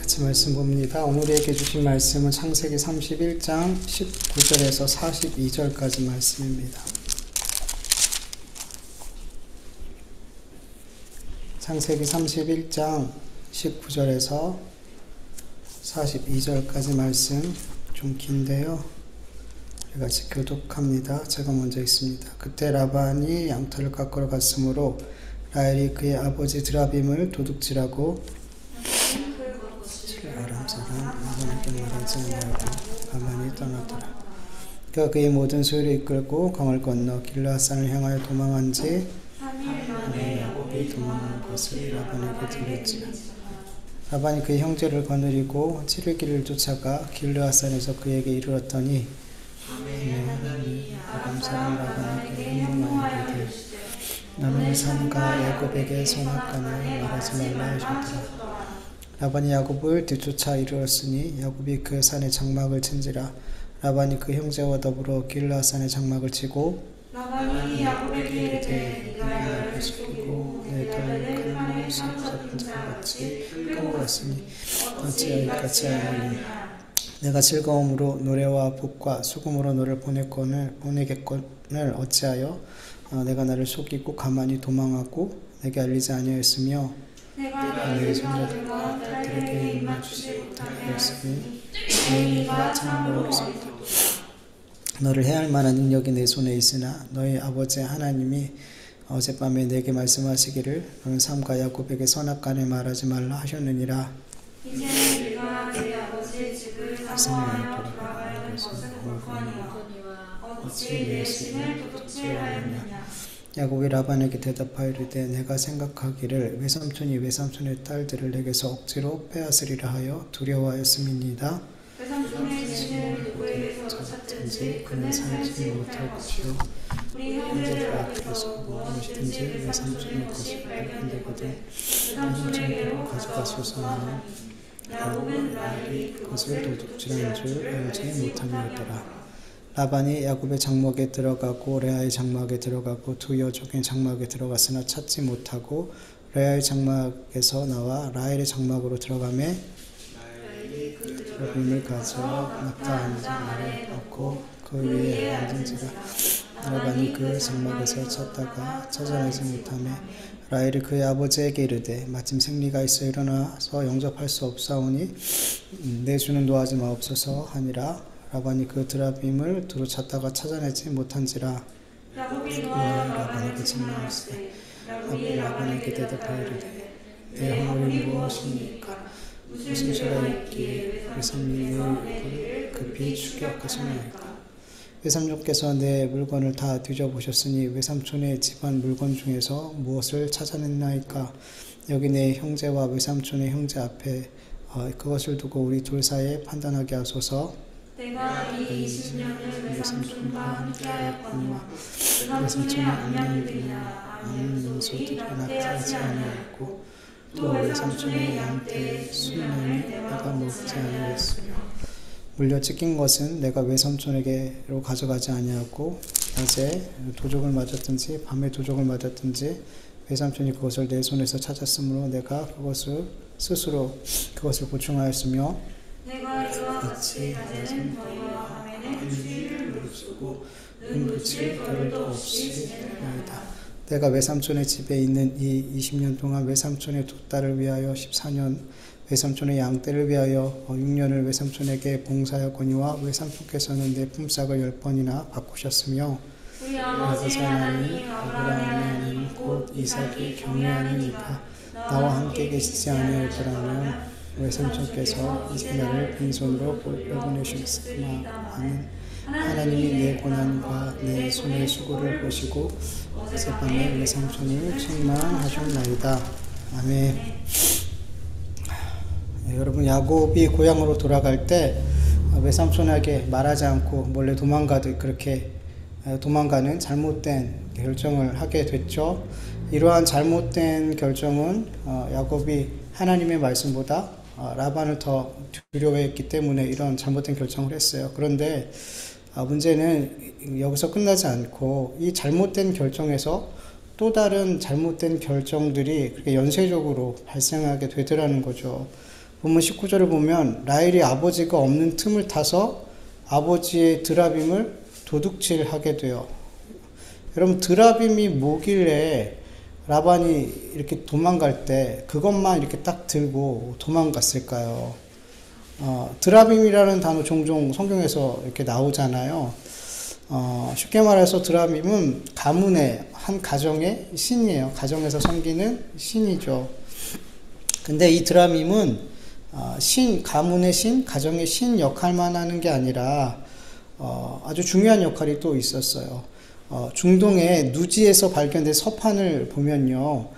같이 말씀 봅니다. 오늘에게 주신 말씀은 창세기 31장 19절에서 42절까지 말씀입니다. 창세기 31장 19절에서 42절까지 말씀 좀 긴데요. 우리 같이 교독합니다. 제가 먼저 읽습니다. 그때 라반이 양털을 깎으러 갔으므로 라헬이 그의 아버지 드라빔을 도둑질하고 아람 사람 라반에게 말하지 아니하고 가만히 떠나더라. 그가 그의 모든 소유를 이끌고 강을 건너 길르앗산을 향하여 도망한 지 3일 만에 야곱이 도망한 것을 라반에게 들렸지라. 라반이 그의 형제를 거느리고 7일 길을 쫓아가 길르앗산에서 그에게 이르렀더니 하나님이 아람 사람 라반에게 행동하여 이르되 너는 삼가 야곱에게 선악간을 말하지 말라 하셨더라. 라반이 야곱을 뒤쫓아 이르렀으니 야곱이 그 산에 장막을 친지라. 라반이 그 형제와 더불어 길르앗산에 장막을 치고 라반이 야곱에게 이르되 네가 나를 속이고 내 털을 칼로 잡은 자와 같이 끊어갔으니 어찌하여 이같이 하느니 내가 즐거움으로 노래와 복과 수금으로 너를 보내겠거늘 어찌하여 내가 나를 속이고 가만히 도망하고 내게 알리지 아니하였으며 내가 내 손자들과 딸들에게 임하주지 못하게 하였으니 너희가 참으로 어리석다. 너를 해할 만한 능력이 내 손에 있으나 너희 아버지 하나님이 어젯밤에 내게 말씀하시기를 너는 삼가 야곱에게 선악간을 말하지 말라 하셨느니라. 이제 네가 내 아버지의 집을 사모하여 돌아가야 것은 옳거니와 어찌 내 신을 도둑질하였느냐. 야곱이 라반에게 대답하여 이르되 내가 생각하기를 외삼촌이 외삼촌의 딸들을 내게서 억지로 빼앗으리라 하여 두려워하였음이니이다. 외삼촌의 신을 누구에게서 찾든지 그는 살지 못할 것이요 우리 형제들 앞에서 무엇이든지 외삼촌의 것이 발견되거든 외삼촌으로 가져가소서 하며 야곱은 라헬이 그것을 도둑질한 줄 알지 못하였더라. 라반이 야곱의 장막에 들어가고 레아의 장막에 들어가고 두 여종의 장막에 들어갔으나 찾지 못하고 레아의 장막에서 나와 라헬의 장막으로 들어가매 드라빔을 가져 낙타 앉은 아래 엎고 그 위에 앉은지라. 라반이 그 장막에서 찾다가 찾아내지 못하매 라헬이 그의 아버지에게 이르되 마침 생리가 있어 일어나서 영접할 수 없사오니 내 주는 노하지 마옵소서 하니라. 라반이 그 드라빔을 두루 찾다가 찾아내지 못한지라. 라반에게 질문하시되 라반에게 대답하여 이르되 내 허물이 무엇입니까? 무슨 죄가 있기에 외삼이 내 얼굴을 급히 추격하시나이까? 외삼촌께서 내 물건을 다 뒤져보셨으니 외삼촌의 집안 물건 중에서 무엇을 찾아냈나이까? 여기 내 형제와 외삼촌의 형제 앞에 그것을 두고 우리 둘 사이에 판단하게 하소서. 내가 이 20년을 외삼촌과 함께하였거니와 외삼촌의 암양들이나 암민소들이 낙타하지 아니하였고 또 외삼촌의 양떼의 순양이 내가 먹지 아니하였으며 물려 찢긴 것은 내가 외삼촌에게로 가져가지 아니하였고 낮에 도적을 맞았든지 밤에 도적을 맞았든지 외삼촌이 그것을 내 손에서 찾았으므로 내가 스스로 그것을 보충하였으며 내가 이와 같이 낮에는 더위와 밤에는 추위를 무릅쓰고 눈 붙일 겨를도 없이 되나이다. 내가 외삼촌의 집에 있는 이 20년 동안 외삼촌의 두 딸을 위하여 14년 외삼촌의 양떼를 위하여 6년을 외삼촌에게 봉사하였거니와 외삼촌께서는 내 품삯을 10번이나 바꾸셨으며 우리 아버지 하나님이 아브라함의 하나님 곧 이삭이 경외하는 이가 나와 함께 계시지 아니하였더라면 외삼촌께서 이제 나를 빈손으로 보내주셨으나 하는 하나님이 내 고난과 내 손의 수고를 보시고 어젯밤에 외삼촌을 책망하셨나이다. 아멘. 네, 여러분 야곱이 고향으로 돌아갈 때 외삼촌에게 말하지 않고 몰래 그렇게 도망가는 잘못된 결정을 하게 됐죠. 이러한 잘못된 결정은 야곱이 하나님의 말씀보다 라반을 더 두려워했기 때문에 이런 잘못된 결정을 했어요. 그런데 문제는 여기서 끝나지 않고 이 잘못된 결정에서 또 다른 잘못된 결정들이 그렇게 연쇄적으로 발생하게 되더라는 거죠. 본문 19절을 보면 라헬이 아버지가 없는 틈을 타서 아버지의 드라빔을 도둑질하게 돼요. 여러분, 드라빔이 뭐길래 라반이 이렇게 도망갈 때 그것만 이렇게 딱 들고 도망갔을까요? 드라빔이라는 단어 종종 성경에서 이렇게 나오잖아요. 쉽게 말해서 드라빔은 가문의 한 가정의 신이에요. 가정에서 섬기는 신이죠. 근데 이 드라빔은 가문의 신, 가정의 신 역할만 하는 게 아니라 아주 중요한 역할이 또 있었어요. 중동의 누지에서 발견된 서판을 보면요,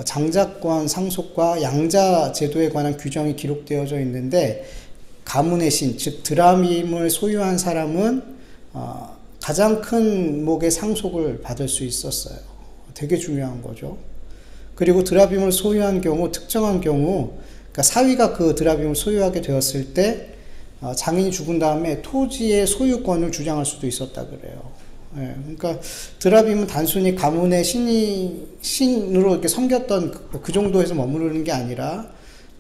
장자권 상속과 양자 제도에 관한 규정이 기록되어져 있는데, 가문의 신, 즉 드라빔을 소유한 사람은 가장 큰 목의 상속을 받을 수 있었어요. 되게 중요한 거죠. 그리고 드라빔을 소유한 경우, 특정한 경우, 그러니까 사위가 그 드라빔을 소유하게 되었을 때 장인이 죽은 다음에 토지의 소유권을 주장할 수도 있었다 그래요. 예, 그러니까 드라빔은 단순히 가문의 신으로 이렇게 섬겼던 그 정도에서 머무르는 게 아니라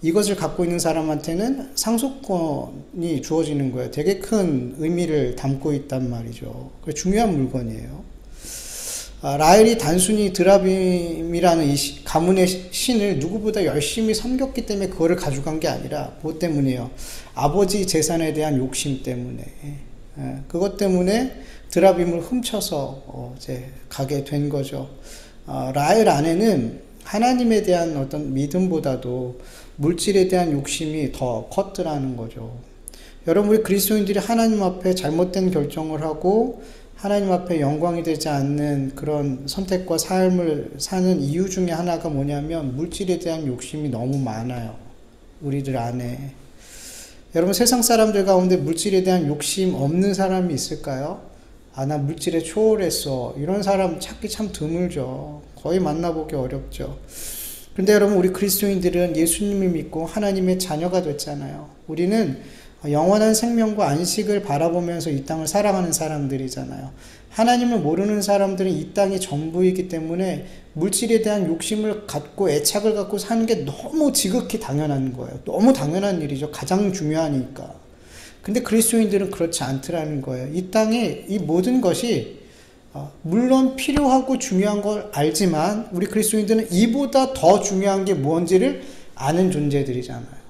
이것을 갖고 있는 사람한테는 상속권이 주어지는 거예요. 되게 큰 의미를 담고 있단 말이죠. 중요한 물건이에요. 라헬이 단순히 드라빔이라는 이 가문의 신을 누구보다 열심히 섬겼기 때문에 그거를 가져간 게 아니라 뭐 때문이에요? 아버지 재산에 대한 욕심 때문에. 그것 때문에 드라빔을 훔쳐서 이제 가게 된 거죠. 라헬 안에는 하나님에 대한 어떤 믿음보다도 물질에 대한 욕심이 더 컸더라는 거죠. 여러분, 우리 그리스도인들이 하나님 앞에 잘못된 결정을 하고 하나님 앞에 영광이 되지 않는 그런 선택과 삶을 사는 이유 중에 하나가 뭐냐면 물질에 대한 욕심이 너무 많아요. 우리들 안에. 여러분, 세상 사람들 가운데 물질에 대한 욕심 없는 사람이 있을까요? 나 물질에 초월했어. 이런 사람 찾기 참 드물죠. 거의 만나보기 어렵죠. 그런데 여러분, 우리 그리스도인들은 예수님을 믿고 하나님의 자녀가 됐잖아요. 우리는 영원한 생명과 안식을 바라보면서 이 땅을 살아가는 사람들이잖아요. 하나님을 모르는 사람들은 이 땅이 전부이기 때문에 물질에 대한 욕심을 갖고 애착을 갖고 사는 게 너무 지극히 당연한 거예요. 너무 당연한 일이죠. 가장 중요하니까. 근데 그리스도인들은 그렇지 않더라는 거예요. 이 땅에 이 모든 것이 물론 필요하고 중요한 걸 알지만 우리 그리스도인들은 이보다 더 중요한 게 뭔지를 아는 존재들이잖아요.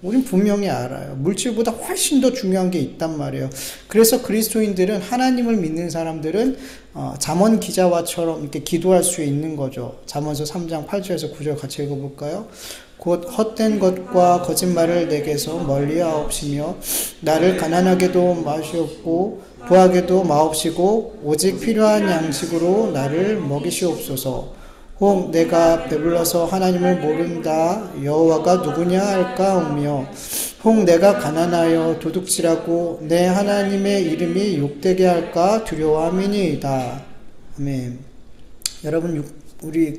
우린 분명히 알아요. 물질보다 훨씬 더 중요한 게 있단 말이에요. 그래서 그리스도인들은, 하나님을 믿는 사람들은 잠언 기자와처럼 이렇게 기도할 수 있는 거죠. 잠언서 3장 8절에서 9절 같이 읽어볼까요? 곧 헛된 것과 거짓말을 내게서 멀리하옵시며 나를 가난하게도 마시옵고 부하게도 마옵시고 오직 필요한 양식으로 나를 먹이시옵소서. 혹 내가 배불러서 하나님을 모른다 여호와가 누구냐 할까오며 혹 내가 가난하여 도둑질하고 내 하나님의 이름이 욕되게 할까 두려워함이니이다. 아멘. 여러분, 우리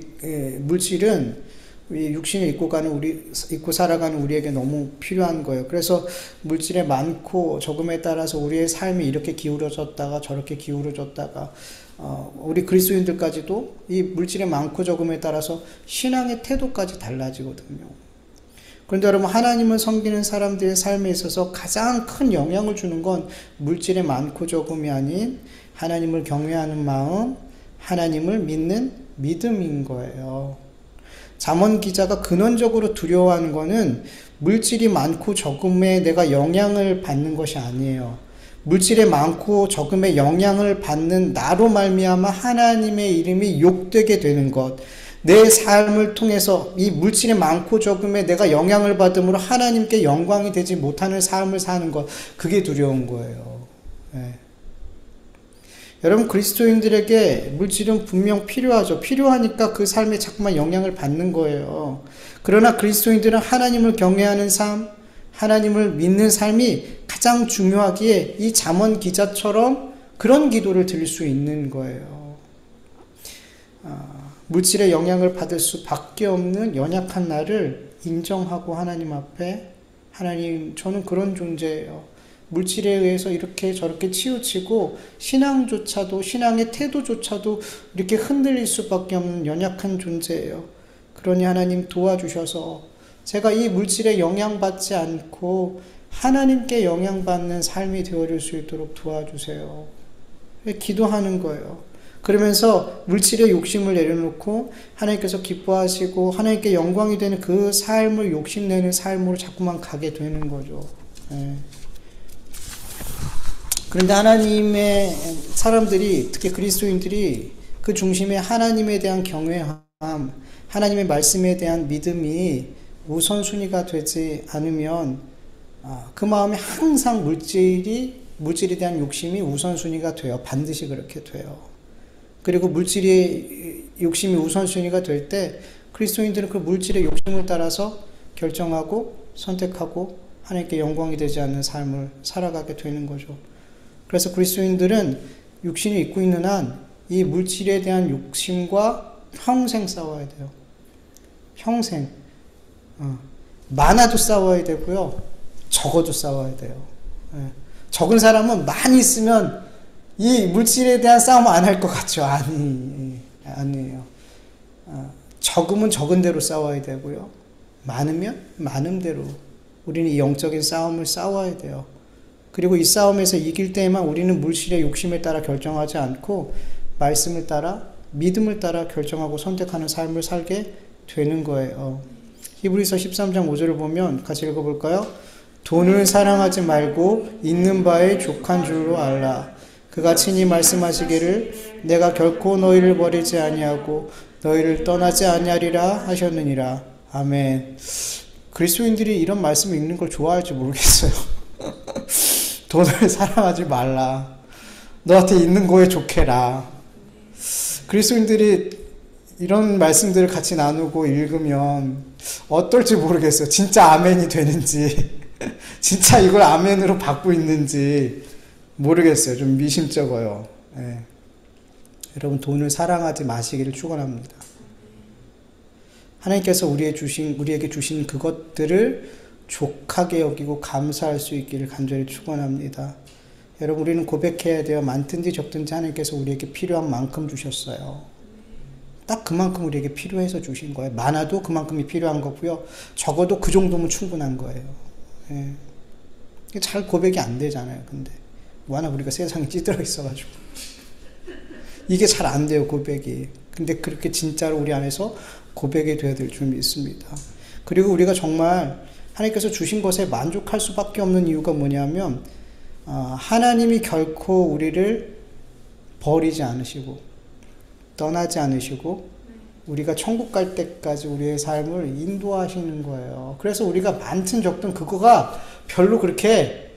물질은 우리 육신을 입고 살아가는 우리에게 너무 필요한 거예요. 그래서 물질의 많고 적음에 따라서 우리의 삶이 이렇게 기울어졌다가 저렇게 기울어졌다가 우리 그리스도인들까지도 이 물질의 많고 적음에 따라서 신앙의 태도까지 달라지거든요. 그런데 여러분, 하나님을 섬기는 사람들의 삶에 있어서 가장 큰 영향을 주는 건 물질의 많고 적음이 아닌 하나님을 경외하는 마음, 하나님을 믿는 믿음인 거예요. 잠언 기자가 근원적으로 두려워하는 거는 물질이 많고 적음에 내가 영향을 받는 것이 아니에요. 물질에 많고 적음에 영향을 받는 나로 말미암아 하나님의 이름이 욕되게 되는 것, 내 삶을 통해서 이 물질에 많고 적음에 내가 영향을 받음으로 하나님께 영광이 되지 못하는 삶을 사는 것, 그게 두려운 거예요. 네. 여러분, 그리스도인들에게 물질은 분명 필요하죠. 필요하니까 그 삶에 자꾸만 영향을 받는 거예요. 그러나 그리스도인들은 하나님을 경외하는 삶, 하나님을 믿는 삶이 가장 중요하기에 이 잠언 기자처럼 그런 기도를 드릴 수 있는 거예요. 물질의 영향을 받을 수밖에 없는 연약한 나를 인정하고 하나님 앞에, 하나님, 저는 그런 존재예요. 물질에 의해서 이렇게 저렇게 치우치고 신앙조차도, 신앙의 태도조차도 이렇게 흔들릴 수밖에 없는 연약한 존재예요. 그러니 하나님 도와주셔서 제가 이 물질에 영향받지 않고 하나님께 영향받는 삶이 되어줄 수 있도록 도와주세요. 기도하는 거예요. 그러면서 물질의 욕심을 내려놓고 하나님께서 기뻐하시고 하나님께 영광이 되는 그 삶을 욕심내는 삶으로 자꾸만 가게 되는 거죠. 예. 그런데 하나님의 사람들이, 특히 그리스도인들이 그 중심에 하나님에 대한 경외함, 하나님의 말씀에 대한 믿음이 우선순위가 되지 않으면 그 마음에 항상 물질에 대한 욕심이 우선순위가 돼요. 반드시 그렇게 돼요. 그리고 물질의 욕심이 우선순위가 될 때 그리스도인들은 그 물질의 욕심을 따라서 결정하고 선택하고 하나님께 영광이 되지 않는 삶을 살아가게 되는 거죠. 그래서 그리스도인들은 육신이 있고 있는 한 이 물질에 대한 욕심과 평생 싸워야 돼요. 평생. 많아도 싸워야 되고요. 적어도 싸워야 돼요. 적은 사람은 많이 있으면 이 물질에 대한 싸움 안 할 것 같죠? 아니에요. 적으면 적은 대로 싸워야 되고요. 많으면 많은 대로 우리는 이 영적인 싸움을 싸워야 돼요. 그리고 이 싸움에서 이길 때에만 우리는 물질의 욕심에 따라 결정하지 않고 말씀을 따라, 믿음을 따라 결정하고 선택하는 삶을 살게 되는 거예요. 히브리서 13장 5절을 보면 같이 읽어볼까요? 돈을 사랑하지 말고 있는 바에 족한 줄로 알라. 그가 친히 말씀하시기를 내가 결코 너희를 버리지 아니하고 너희를 떠나지 아니하리라 하셨느니라. 아멘. 그리스도인들이 이런 말씀을 읽는 걸 좋아할지 모르겠어요. 돈을 사랑하지 말라. 너한테 있는 거에 족해라. 그리스도인들이 이런 말씀들을 같이 나누고 읽으면 어떨지 모르겠어요. 진짜 아멘이 되는지, 진짜 이걸 아멘으로 받고 있는지 모르겠어요. 좀 미심쩍어요. 예. 여러분, 돈을 사랑하지 마시기를 축원합니다. 하나님께서 우리에게 주신 그것들을 족하게 여기고 감사할 수 있기를 간절히 축원합니다. 여러분, 우리는 고백해야 돼요. 많든지 적든지 하나님께서 우리에게 필요한 만큼 주셨어요. 딱 그만큼 우리에게 필요해서 주신 거예요. 많아도 그만큼이 필요한 거고요. 적어도 그 정도면 충분한 거예요. 예. 잘 고백이 안 되잖아요. 근데 워낙 우리가 세상에 찌들어 있어가지고 이게 잘 안 돼요, 고백이. 근데 그렇게 진짜로 우리 안에서 고백이 되어야 될 줄 믿습니다. 그리고 우리가 정말 하나님께서 주신 것에 만족할 수밖에 없는 이유가 뭐냐면 하나님이 결코 우리를 버리지 않으시고 떠나지 않으시고 우리가 천국 갈 때까지 우리의 삶을 인도하시는 거예요. 그래서 우리가 많든 적든 그거가 별로 그렇게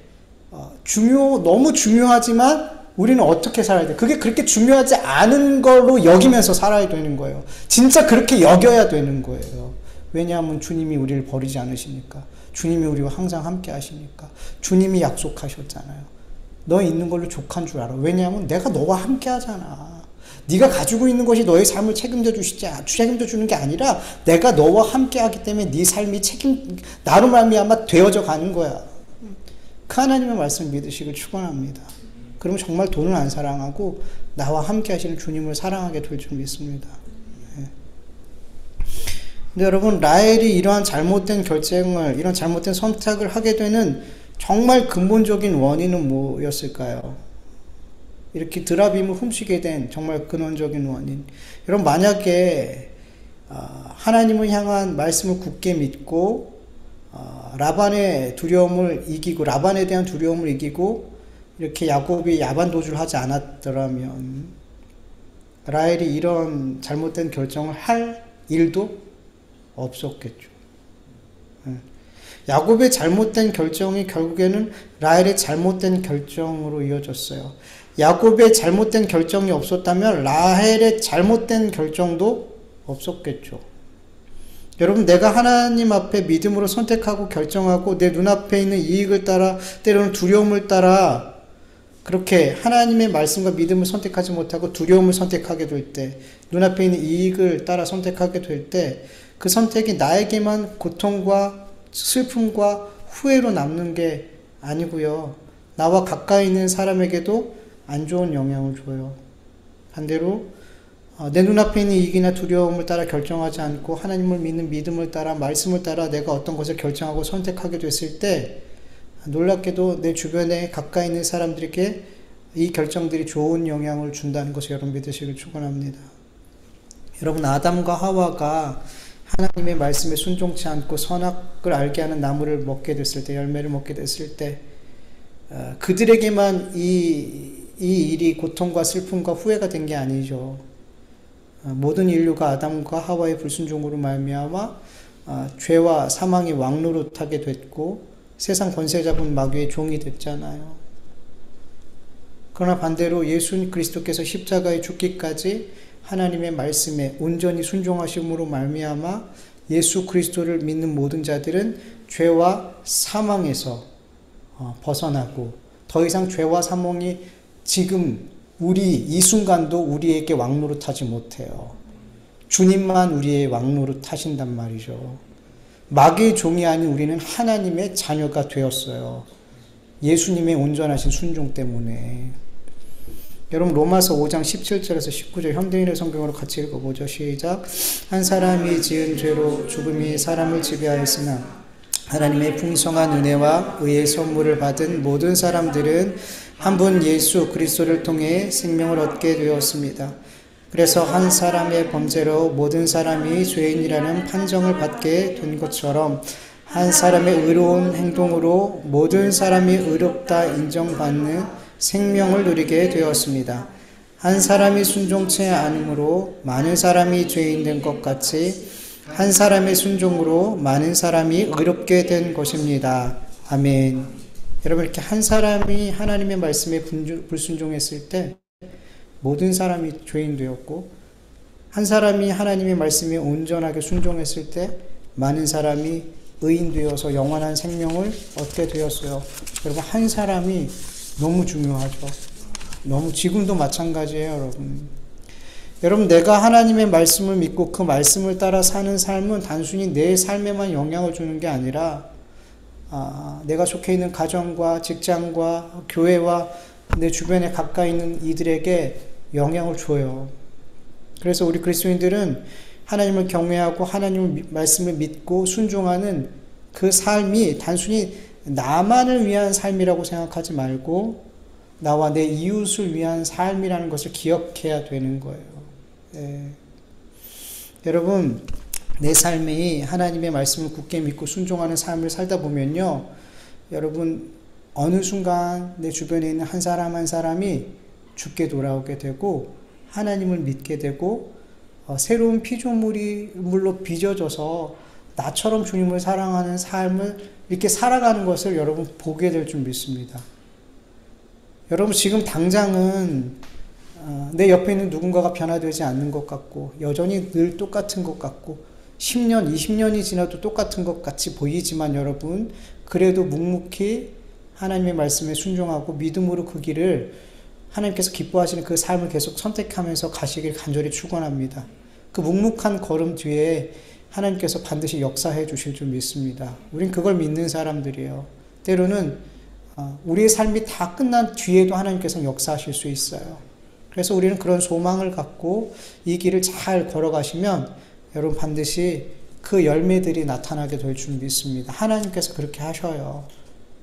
너무 중요하지만 우리는 어떻게 살아야 돼? 그게 그렇게 중요하지 않은 걸로 여기면서 살아야 되는 거예요. 진짜 그렇게 여겨야 되는 거예요. 왜냐하면 주님이 우리를 버리지 않으시니까. 주님이 우리와 항상 함께 하시니까. 주님이 약속하셨잖아요. 너 있는 걸로 족한 줄 알아. 왜냐하면 내가 너와 함께 하잖아. 네가 가지고 있는 것이 너의 삶을 책임져 주는 게 아니라 내가 너와 함께 하기 때문에 네 삶이 나로 말미암아 되어져 가는 거야. 그 하나님의 말씀 믿으시길 축원합니다. 그러면 정말 돈을 안 사랑하고 나와 함께 하시는 주님을 사랑하게 될 줄 믿습니다. 근데 여러분, 라헬이 이러한 잘못된 결정을, 이런 잘못된 선택을 하게 되는 정말 근본적인 원인은 뭐였을까요? 이렇게 드라빔을 훔치게 된 정말 근원적인 원인. 여러분, 만약에 하나님을 향한 말씀을 굳게 믿고 라반에 대한 두려움을 이기고 이렇게 야곱이 야반도주를 하지 않았더라면 라헬이 이런 잘못된 결정을 할 일도 없었겠죠. 야곱의 잘못된 결정이 결국에는 라헬의 잘못된 결정으로 이어졌어요. 야곱의 잘못된 결정이 없었다면 라헬의 잘못된 결정도 없었겠죠. 여러분, 내가 하나님 앞에 믿음으로 선택하고 결정하고 내 눈앞에 있는 이익을 따라 때로는 두려움을 따라 그렇게 하나님의 말씀과 믿음을 선택하지 못하고 두려움을 선택하게 될 때, 눈앞에 있는 이익을 따라 선택하게 될 때 그 선택이 나에게만 고통과 슬픔과 후회로 남는 게 아니고요. 나와 가까이 있는 사람에게도 안 좋은 영향을 줘요. 반대로 내 눈앞에 있는 이익이나 두려움을 따라 결정하지 않고 하나님을 믿는 믿음을 따라 말씀을 따라 내가 어떤 것을 결정하고 선택하게 됐을 때 놀랍게도 내 주변에 가까이 있는 사람들에게 이 결정들이 좋은 영향을 준다는 것을 여러분 믿으시길 축원합니다. 여러분 아담과 하와가 하나님의 말씀에 순종치 않고 선악을 알게 하는 나무를 먹게 됐을 때 열매를 먹게 됐을 때 그들에게만 이 일이 고통과 슬픔과 후회가 된 게 아니죠. 모든 인류가 아담과 하와의 불순종으로 말미암아 죄와 사망의 왕노릇하게 됐고 세상 권세 잡은 마귀의 종이 됐잖아요. 그러나 반대로 예수 그리스도께서 십자가에 죽기까지 하나님의 말씀에 온전히 순종하심으로 말미암아 예수 그리스도를 믿는 모든 자들은 죄와 사망에서 벗어나고 더 이상 죄와 사망이 지금 이 순간도 우리에게 왕노릇하지 못해요. 주님만 우리의 왕노릇 하신단 말이죠. 마귀의 종이 아닌 우리는 하나님의 자녀가 되었어요. 예수님의 온전하신 순종 때문에. 여러분 로마서 5장 17절에서 19절 현대인의 성경으로 같이 읽어보죠. 시작. 한 사람이 지은 죄로 죽음이 사람을 지배하였으나 하나님의 풍성한 은혜와 의의 선물을 받은 모든 사람들은 한 분 예수 그리스도를 통해 생명을 얻게 되었습니다. 그래서 한 사람의 범죄로 모든 사람이 죄인이라는 판정을 받게 된 것처럼 한 사람의 의로운 행동으로 모든 사람이 의롭다 인정받는 생명을 누리게 되었습니다. 한 사람이 순종치 않음으로 많은 사람이 죄인 된 것 같이 한 사람의 순종으로 많은 사람이 의롭게 된 것입니다. 아멘. 여러분 이렇게 한 사람이 하나님의 말씀에 불순종했을 때 모든 사람이 죄인 되었고 한 사람이 하나님의 말씀에 온전하게 순종했을 때 많은 사람이 의인 되어서 영원한 생명을 얻게 되었어요. 여러분 한 사람이 너무 중요하죠. 너무 지금도 마찬가지예요, 여러분. 여러분 내가 하나님의 말씀을 믿고 그 말씀을 따라 사는 삶은 단순히 내 삶에만 영향을 주는 게 아니라 내가 속해 있는 가정과 직장과 교회와 내 주변에 가까이 있는 이들에게 영향을 줘요. 그래서 우리 그리스도인들은 하나님을 경외하고 하나님의 말씀을 믿고 순종하는 그 삶이 단순히 나만을 위한 삶이라고 생각하지 말고 나와 내 이웃을 위한 삶이라는 것을 기억해야 되는 거예요. 네. 여러분 내 삶이 하나님의 말씀을 굳게 믿고 순종하는 삶을 살다 보면요 여러분 어느 순간 내 주변에 있는 한 사람 한 사람이 죽게 돌아오게 되고 하나님을 믿게 되고 새로운 피조물로 빚어져서 나처럼 주님을 사랑하는 삶을 이렇게 살아가는 것을 여러분 보게 될 줄 믿습니다. 여러분 지금 당장은 내 옆에 있는 누군가가 변화되지 않는 것 같고 여전히 늘 똑같은 것 같고 10년, 20년이 지나도 똑같은 것 같이 보이지만 여러분 그래도 묵묵히 하나님의 말씀에 순종하고 믿음으로 그 길을 하나님께서 기뻐하시는 그 삶을 계속 선택하면서 가시길 간절히 축원합니다. 그 묵묵한 걸음 뒤에 하나님께서 반드시 역사해 주실 줄 믿습니다. 우린 그걸 믿는 사람들이에요. 때로는 우리의 삶이 다 끝난 뒤에도 하나님께서 역사하실 수 있어요. 그래서 우리는 그런 소망을 갖고 이 길을 잘 걸어가시면 여러분 반드시 그 열매들이 나타나게 될 줄 믿습니다. 하나님께서 그렇게 하셔요.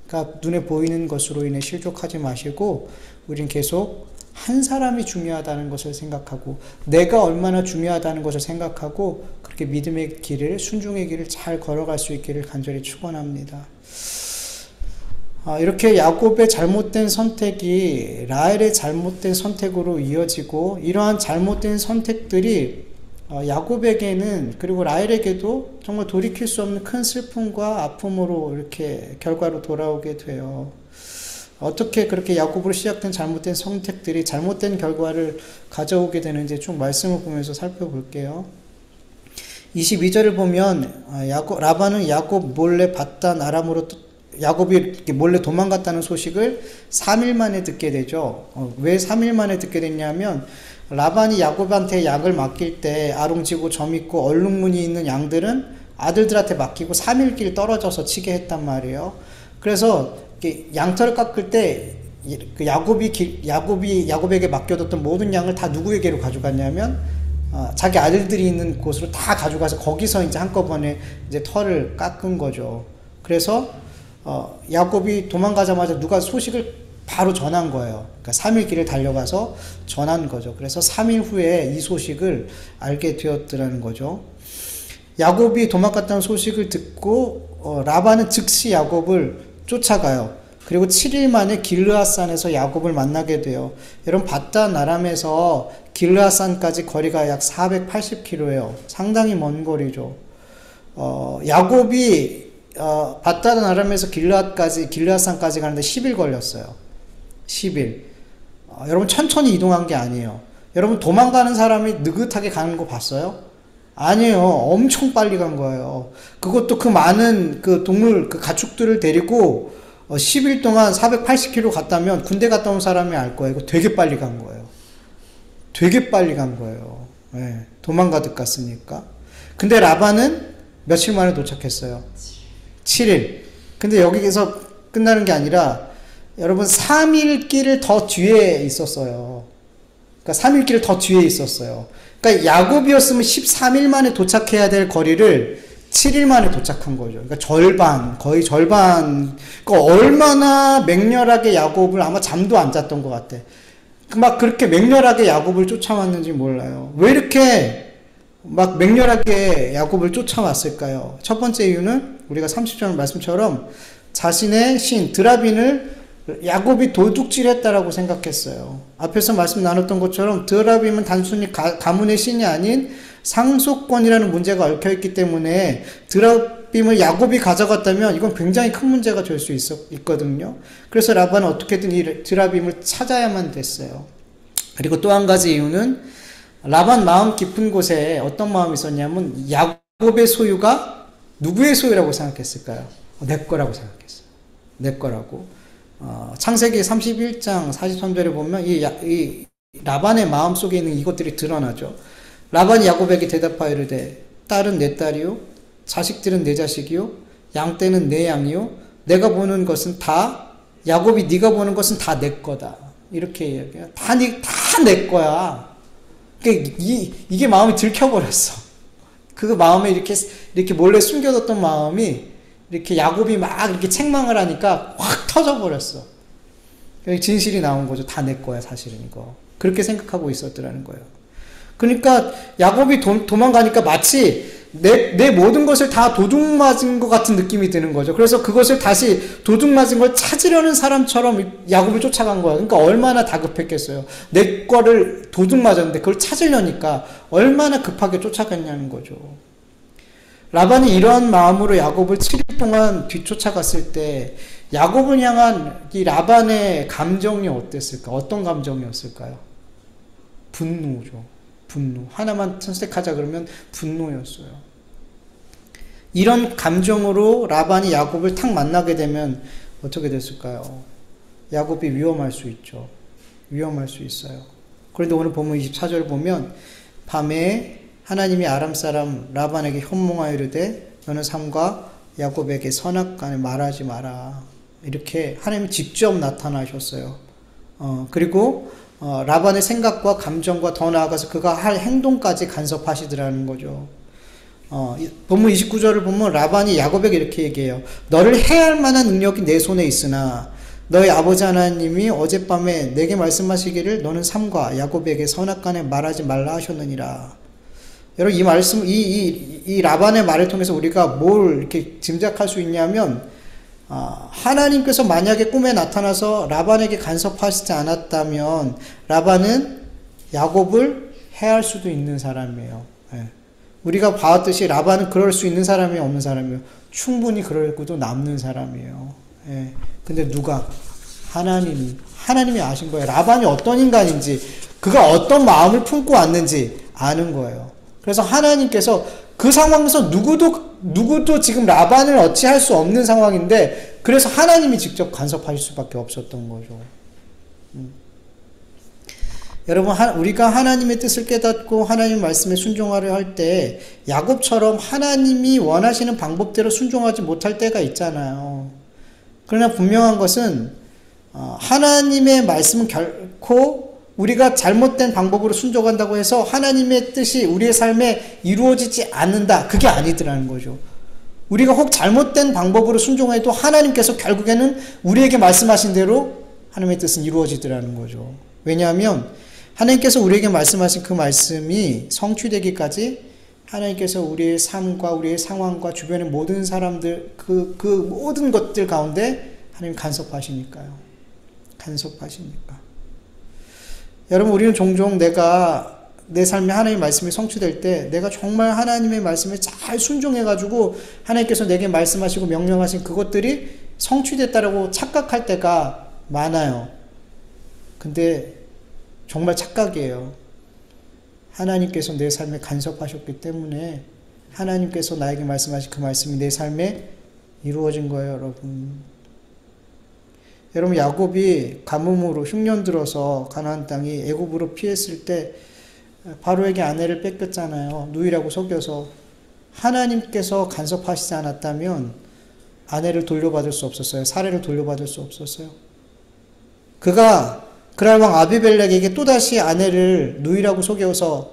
그러니까 눈에 보이는 것으로 인해 실족하지 마시고 우린 계속 한 사람이 중요하다는 것을 생각하고 내가 얼마나 중요하다는 것을 생각하고 그렇게 믿음의 길을 순종의 길을 잘 걸어갈 수 있기를 간절히 축원합니다. 이렇게 야곱의 잘못된 선택이 라헬의 잘못된 선택으로 이어지고 이러한 잘못된 선택들이 야곱에게는 그리고 라헬에게도 정말 돌이킬 수 없는 큰 슬픔과 아픔으로 이렇게 결과로 돌아오게 돼요. 어떻게 그렇게 야곱으로 시작된 잘못된 선택들이 잘못된 결과를 가져오게 되는지 쭉 말씀을 보면서 살펴볼게요. 22절을 보면 라반은 야곱 몰래 바단 아람으로 야곱이 몰래 도망갔다는 소식을 3일 만에 듣게 되죠. 왜 3일 만에 듣게 됐냐면 라반이 야곱한테 양을 맡길 때 아롱지고 점있고 얼룩무늬 있는 양들은 아들들한테 맡기고 3일 길 떨어져서 치게 했단 말이에요. 그래서 양털을 깎을 때 야곱에게 맡겨뒀던 모든 양을 다 누구에게로 가져갔냐면 자기 아들들이 있는 곳으로 다 가져가서 거기서 이제 한꺼번에 이제 털을 깎은 거죠. 그래서 야곱이 도망가자마자 누가 소식을 바로 전한 거예요. 그러니까 3일 길을 달려가서 전한 거죠. 그래서 3일 후에 이 소식을 알게 되었더라는 거죠. 야곱이 도망갔다는 소식을 듣고 라반은 즉시 야곱을 쫓아가요. 그리고 7일 만에 길르앗산에서 야곱을 만나게 돼요. 여러분 바단 아람에서 길르앗산까지 거리가 약 480km예요. 상당히 먼 거리죠. 야곱이 바단 아람에서 길르앗산까지 가는데 10일 걸렸어요. 10일. 여러분 천천히 이동한 게 아니에요. 여러분 도망가는 사람이 느긋하게 가는 거 봤어요? 아니에요. 엄청 빨리 간 거예요. 그것도 그 많은 그 동물, 그 가축들을 데리고 10일 동안 480km 갔다면 군대 갔다 온 사람이 알 거예요. 이거 되게 빨리 간 거예요. 되게 빨리 간 거예요. 네, 도망가듯 갔으니까. 근데 라반은 며칠 만에 도착했어요. 7일. 근데 여기서 끝나는 게 아니라 여러분 3일 길을 더 뒤에 있었어요. 그러니까 3일 길을 더 뒤에 있었어요. 그러니까 야곱이었으면 13일 만에 도착해야 될 거리를 7일 만에 도착한 거죠. 그러니까 절반, 거의 절반. 그러니까 얼마나 맹렬하게 야곱을 아마 잠도 안 잤던 것 같아. 막 그렇게 맹렬하게 야곱을 쫓아왔는지 몰라요. 왜 이렇게 막 맹렬하게 야곱을 쫓아왔을까요? 첫 번째 이유는 우리가 30절 말씀처럼 자신의 신 드라빈을 야곱이 도둑질했다라고 생각했어요. 앞에서 말씀 나눴던 것처럼 드라빔은 단순히 가문의 신이 아닌 상속권이라는 문제가 얽혀있기 때문에 드라빔을 야곱이 가져갔다면 이건 굉장히 큰 문제가 될 수 있거든요. 그래서 라반은 어떻게든 이 드라빔을 찾아야만 됐어요. 그리고 또 한 가지 이유는 라반 마음 깊은 곳에 어떤 마음이 있었냐면 야곱의 소유가 누구의 소유라고 생각했을까요? 내 거라고 생각했어요. 내 거라고. 창세기 31장 43절에 보면 이 라반의 마음속에 있는 이것들이 드러나죠. 라반이 야곱에게 대답하여 이르되 딸은 내 딸이요 자식들은 내 자식이요 양떼는 내 양이요 내가 보는 것은 다 야곱이 네가 보는 것은 다 내 거다. 이렇게 이야기해요. 다 내 거야. 그러니까 이게 마음이 들켜버렸어. 그 마음에 이렇게 몰래 숨겨뒀던 마음이 이렇게 야곱이 막 이렇게 책망을 하니까 확 터져버렸어. 진실이 나온 거죠. 다 내 거야, 사실은 이거. 그렇게 생각하고 있었더라는 거예요. 그러니까 야곱이 도망가니까 마치 내 모든 것을 다 도둑맞은 것 같은 느낌이 드는 거죠. 그래서 그것을 다시 도둑맞은 걸 찾으려는 사람처럼 야곱을 쫓아간 거야. 그러니까 얼마나 다급했겠어요. 내 거를 도둑맞았는데 그걸 찾으려니까 얼마나 급하게 쫓아갔냐는 거죠. 라반이 이러한 마음으로 야곱을 7일 동안 뒤쫓아갔을 때 야곱을 향한 이 라반의 감정이 어땠을까? 어떤 감정이었을까요? 분노죠. 분노. 하나만 선택하자 그러면 분노였어요. 이런 감정으로 라반이 야곱을 탁 만나게 되면 어떻게 됐을까요? 야곱이 위험할 수 있죠. 위험할 수 있어요. 그런데 오늘 보면 24절 보면 밤에 하나님이 아람 사람 라반에게 현몽하여 이르되 너는 삼가 야곱에게 선악간에 말하지 마라. 이렇게 하나님이 직접 나타나셨어요. 그리고 라반의 생각과 감정과 더 나아가서 그가 할 행동까지 간섭하시더라는 거죠. 본문 29절을 보면 라반이 야곱에게 이렇게 얘기해요. 너를 해야 할 만한 능력이 내 손에 있으나 너희 아버지 하나님이 어젯밤에 내게 말씀하시기를 너는 삼가 야곱에게 선악간에 말하지 말라 하셨느니라. 여러분 이 말씀 이 라반의 말을 통해서 우리가 뭘 이렇게 짐작할 수 있냐면 하나님께서 만약에 꿈에 나타나서 라반에게 간섭하시지 않았다면 라반은 야곱을 해할 수도 있는 사람이에요. 예. 우리가 봤듯이 라반은 그럴 수 있는 사람이 없는 사람이에요. 충분히 그럴고도 남는 사람이에요. 예. 근데 누가? 하나님이 아신 거예요. 라반이 어떤 인간인지 그가 어떤 마음을 품고 왔는지 아는 거예요. 그래서 하나님께서 그 상황에서 누구도 지금 라반을 어찌할 수 없는 상황인데 그래서 하나님이 직접 간섭하실 수밖에 없었던 거죠. 여러분 우리가 하나님의 뜻을 깨닫고 하나님 말씀에 순종하려 할 때 야곱처럼 하나님이 원하시는 방법대로 순종하지 못할 때가 있잖아요. 그러나 분명한 것은 하나님의 말씀은 결코 우리가 잘못된 방법으로 순종한다고 해서 하나님의 뜻이 우리의 삶에 이루어지지 않는다. 그게 아니더라는 거죠. 우리가 혹 잘못된 방법으로 순종해도 하나님께서 결국에는 우리에게 말씀하신 대로 하나님의 뜻은 이루어지더라는 거죠. 왜냐하면 하나님께서 우리에게 말씀하신 그 말씀이 성취되기까지 하나님께서 우리의 삶과 우리의 상황과 주변의 모든 사람들 그 모든 것들 가운데 하나님 간섭하시니까요. 간섭하시니까. 여러분, 우리는 종종 내가 내 삶에 하나님의 말씀이 성취될 때 내가 정말 하나님의 말씀에 잘 순종해가지고 하나님께서 내게 말씀하시고 명령하신 그것들이 성취됐다라고 착각할 때가 많아요. 근데 정말 착각이에요. 하나님께서 내 삶에 간섭하셨기 때문에 하나님께서 나에게 말씀하신 그 말씀이 내 삶에 이루어진 거예요, 여러분. 여러분, 야곱이 가뭄으로 흉년 들어서 가나안 땅이 애굽으로 피했을 때 바로에게 아내를 뺏겼잖아요. 누이라고 속여서. 하나님께서 간섭하시지 않았다면 아내를 돌려받을 수 없었어요. 사례를 돌려받을 수 없었어요. 그가 그랄 왕 아비멜렉에게 또다시 아내를 누이라고 속여서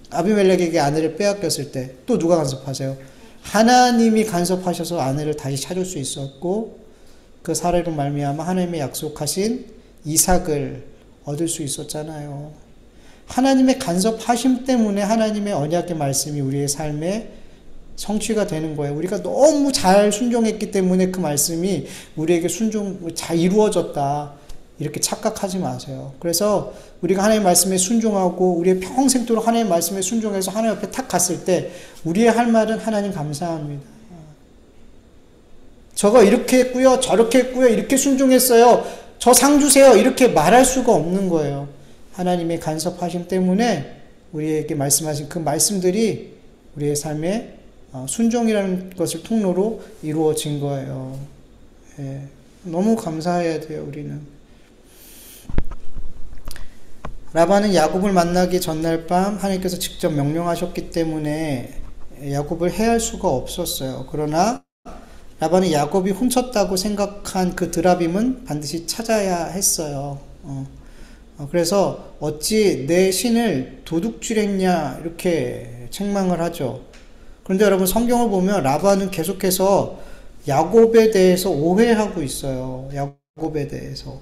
아비멜렉에게 아내를 빼앗겼을 때 또 누가 간섭하세요? 하나님이 간섭하셔서 아내를 다시 찾을 수 있었고 그 사례로 말미암아 하나님의 약속하신 이삭을 얻을 수 있었잖아요. 하나님의 간섭하심 때문에 하나님의 언약의 말씀이 우리의 삶에 성취가 되는 거예요. 우리가 너무 잘 순종했기 때문에 그 말씀이 우리에게 잘 이루어졌다. 이렇게 착각하지 마세요. 그래서 우리가 하나님의 말씀에 순종하고 우리의 평생도록 하나님의 말씀에 순종해서 하나님 앞에 탁 갔을 때 우리의 할 말은 하나님 감사합니다. 저거 이렇게 했고요. 저렇게 했고요. 이렇게 순종했어요. 저 상 주세요. 이렇게 말할 수가 없는 거예요. 하나님의 간섭하심 때문에 우리에게 말씀하신 그 말씀들이 우리의 삶에 순종이라는 것을 통로로 이루어진 거예요. 예, 너무 감사해야 돼요, 우리는. 라반은 야곱을 만나기 전날 밤 하나님께서 직접 명령하셨기 때문에 야곱을 해할 수가 없었어요. 그러나 라반은 야곱이 훔쳤다고 생각한 그 드라빔은 반드시 찾아야 했어요. 그래서 어찌 내 신을 도둑질했냐 이렇게 책망을 하죠. 그런데 여러분, 성경을 보면 라반은 계속해서 야곱에 대해서 오해하고 있어요. 야곱에 대해서.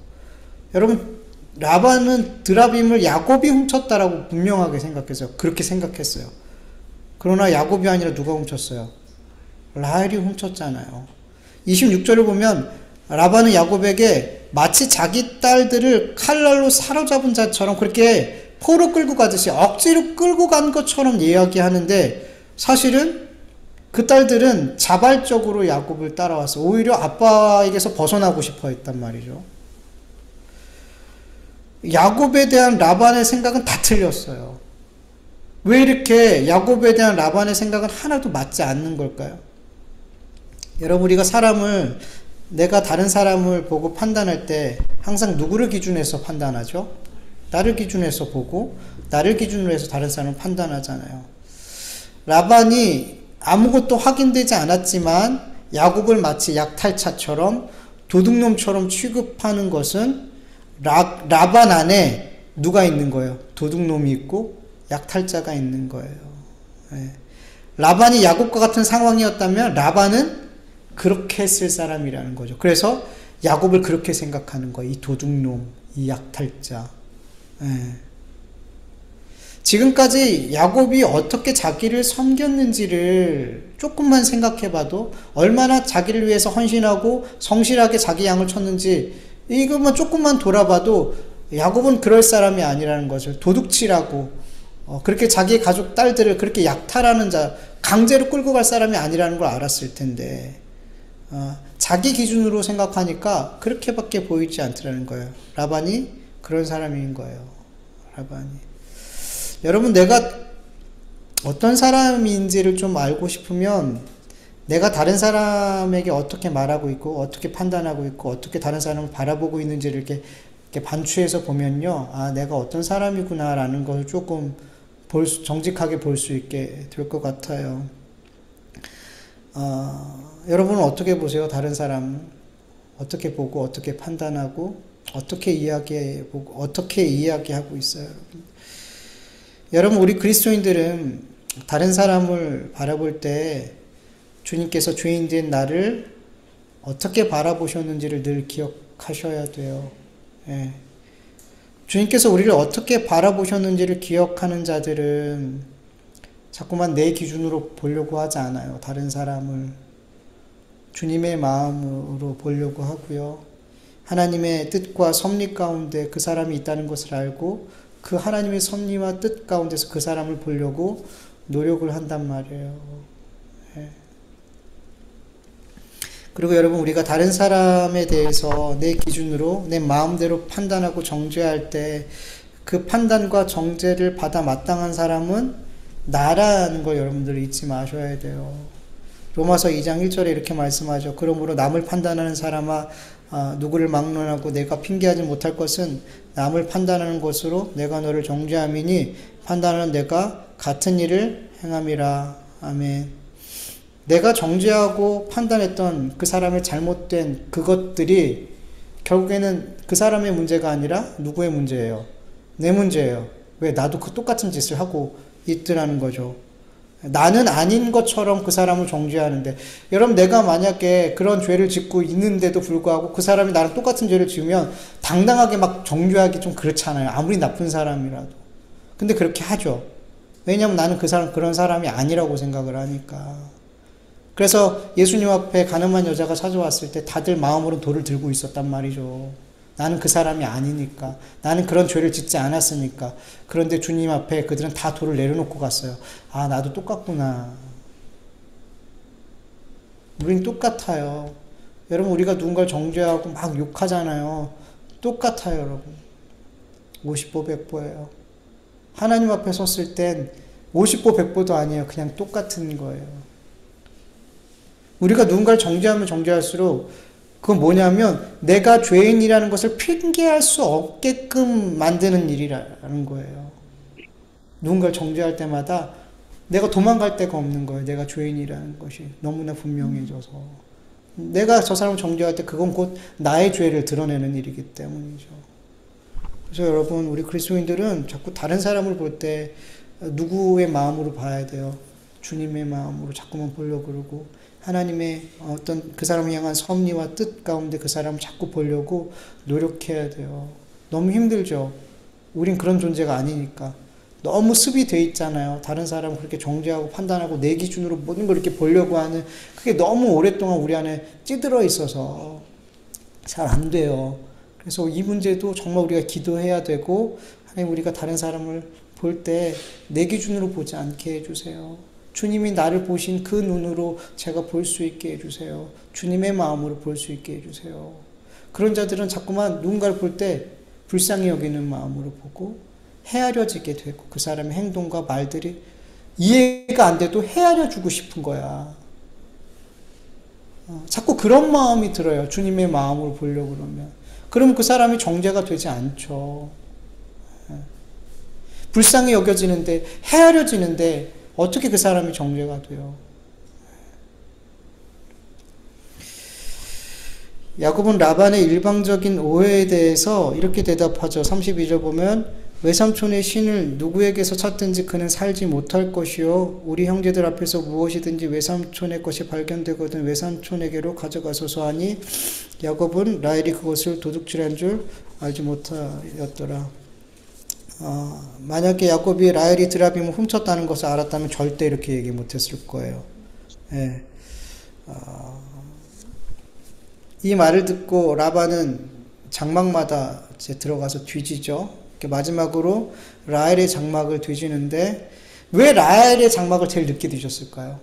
여러분, 라반은 드라빔을 야곱이 훔쳤다라고 분명하게 생각했어요. 그렇게 생각했어요. 그러나 야곱이 아니라 누가 훔쳤어요? 라헬이 훔쳤잖아요. 26절을 보면 라반은 야곱에게 마치 자기 딸들을 칼날로 사로잡은 자처럼 그렇게 포로 끌고 가듯이 억지로 끌고 간 것처럼 이야기하는데 사실은 그 딸들은 자발적으로 야곱을 따라왔어요. 오히려 아빠에게서 벗어나고 싶어 했단 말이죠. 야곱에 대한 라반의 생각은 다 틀렸어요. 왜 이렇게 야곱에 대한 라반의 생각은 하나도 맞지 않는 걸까요? 여러분, 우리가 내가 다른 사람을 보고 판단할 때 항상 누구를 기준해서 판단하죠? 나를 기준해서 보고 나를 기준으로 해서 다른 사람을 판단하잖아요. 라반이 아무것도 확인되지 않았지만 야곱을 마치 약탈차처럼 도둑놈처럼 취급하는 것은 라반 안에 누가 있는 거예요? 도둑놈이 있고 약탈자가 있는 거예요. 네. 라반이 야곱과 같은 상황이었다면 라반은 그렇게 했을 사람이라는 거죠. 그래서 야곱을 그렇게 생각하는 거예요. 이 도둑놈, 이 약탈자. 네. 지금까지 야곱이 어떻게 자기를 섬겼는지를 조금만 생각해봐도 얼마나 자기를 위해서 헌신하고 성실하게 자기 양을 쳤는지 이것만 조금만 돌아봐도 야곱은 그럴 사람이 아니라는 것을 도둑질하고 그렇게 자기 가족 딸들을 그렇게 약탈하는 자, 강제로 끌고 갈 사람이 아니라는 걸 알았을 텐데 자기 기준으로 생각하니까 그렇게밖에 보이지 않더라는 거예요. 라반이 그런 사람인 거예요. 라반이. 여러분, 내가 어떤 사람인지를 좀 알고 싶으면 내가 다른 사람에게 어떻게 말하고 있고 어떻게 판단하고 있고 어떻게 다른 사람을 바라보고 있는지를 이렇게 반추해서 보면요, 내가 어떤 사람이구나 라는 것을 조금 정직하게 볼 수 있게 될 것 같아요. 여러분은 어떻게 보세요? 다른 사람 어떻게 보고 어떻게 판단하고 어떻게 이야기해보고 어떻게 이야기하고 있어요, 여러분? 여러분, 우리 그리스도인들은 다른 사람을 바라볼 때 주님께서 죄인된 나를 어떻게 바라보셨는지를 늘 기억하셔야 돼요. 예. 주님께서 우리를 어떻게 바라보셨는지를 기억하는 자들은 자꾸만 내 기준으로 보려고 하지 않아요. 다른 사람을 주님의 마음으로 보려고 하고요. 하나님의 뜻과 섭리 가운데 그 사람이 있다는 것을 알고 그 하나님의 섭리와 뜻 가운데서 그 사람을 보려고 노력을 한단 말이에요. 예. 그리고 여러분, 우리가 다른 사람에 대해서 내 기준으로 내 마음대로 판단하고 정죄할 때 그 판단과 정죄를 받아 마땅한 사람은 나라는 걸 여러분들 잊지 마셔야 돼요. 로마서 2장 1절에 이렇게 말씀하죠. 그러므로 남을 판단하는 사람아, 누구를 막론하고 내가 핑계하지 못할 것은 남을 판단하는 것으로 내가 너를 정죄함이니 판단하는 내가 같은 일을 행함이라. 아멘. 내가 정죄하고 판단했던 그 사람의 잘못된 그것들이 결국에는 그 사람의 문제가 아니라 누구의 문제예요? 내 문제예요. 왜? 나도 그 똑같은 짓을 하고 있더라는 거죠. 나는 아닌 것처럼 그 사람을 정죄하는데, 여러분, 내가 만약에 그런 죄를 짓고 있는데도 불구하고 그 사람이 나랑 똑같은 죄를 지으면 당당하게 막 정죄하기 좀 그렇잖아요. 아무리 나쁜 사람이라도. 근데 그렇게 하죠. 왜냐면 나는 그 사람, 그런 사람이 아니라고 생각을 하니까. 그래서 예수님 앞에 가늠한 여자가 찾아왔을 때 다들 마음으로 돌을 들고 있었단 말이죠. 나는 그 사람이 아니니까. 나는 그런 죄를 짓지 않았으니까. 그런데 주님 앞에 그들은 다 돌을 내려놓고 갔어요. 아, 나도 똑같구나. 우린 똑같아요. 여러분, 우리가 누군가를 정죄하고 막 욕하잖아요. 똑같아요, 여러분. 50보 100보예요. 하나님 앞에 섰을 땐 50보 100보도 아니에요. 그냥 똑같은 거예요. 우리가 누군가를 정죄하면 정죄할수록 그건 뭐냐면 내가 죄인이라는 것을 핑계할 수 없게끔 만드는 일이라는 거예요. 누군가를 정죄할 때마다 내가 도망갈 데가 없는 거예요. 내가 죄인이라는 것이 너무나 분명해져서. 내가 저 사람을 정죄할 때 그건 곧 나의 죄를 드러내는 일이기 때문이죠. 그래서 여러분, 우리 그리스도인들은 자꾸 다른 사람을 볼 때 누구의 마음으로 봐야 돼요? 주님의 마음으로 자꾸만 보려고 그러고, 하나님의 어떤 그 사람을 향한 섭리와 뜻 가운데 그 사람을 자꾸 보려고 노력해야 돼요. 너무 힘들죠. 우린 그런 존재가 아니니까. 너무 습이 돼 있잖아요. 다른 사람을 그렇게 정죄하고 판단하고 내 기준으로 모든 걸 이렇게 보려고 하는, 그게 너무 오랫동안 우리 안에 찌들어 있어서 잘 안 돼요. 그래서 이 문제도 정말 우리가 기도해야 되고, 하나님, 우리가 다른 사람을 볼 때 내 기준으로 보지 않게 해주세요. 주님이 나를 보신 그 눈으로 제가 볼 수 있게 해주세요. 주님의 마음으로 볼 수 있게 해주세요. 그런 자들은 자꾸만 누군가를 볼 때 불쌍히 여기는 마음으로 보고 헤아려지게 되고, 그 사람의 행동과 말들이 이해가 안 돼도 헤아려주고 싶은 거야. 자꾸 그런 마음이 들어요. 주님의 마음으로 보려고 그러면. 그러면 그 사람이 정죄가 되지 않죠. 불쌍히 여겨지는데, 헤아려지는데 어떻게 그 사람이 정죄가 돼요? 야곱은 라반의 일방적인 오해에 대해서 이렇게 대답하죠. 32절 보면, 외삼촌의 신을 누구에게서 찾든지 그는 살지 못할 것이요, 우리 형제들 앞에서 무엇이든지 외삼촌의 것이 발견되거든 외삼촌에게로 가져가소서 하니, 야곱은 라헬이 그것을 도둑질한 줄 알지 못하였더라. 만약에 야곱이 라헬이 드라빔을 훔쳤다는 것을 알았다면 절대 이렇게 얘기 못했을 거예요. 예. 이 말을 듣고 라반은 장막마다 이제 들어가서 뒤지죠. 마지막으로 라헬의 장막을 뒤지는데, 왜 라헬의 장막을 제일 늦게 뒤졌을까요?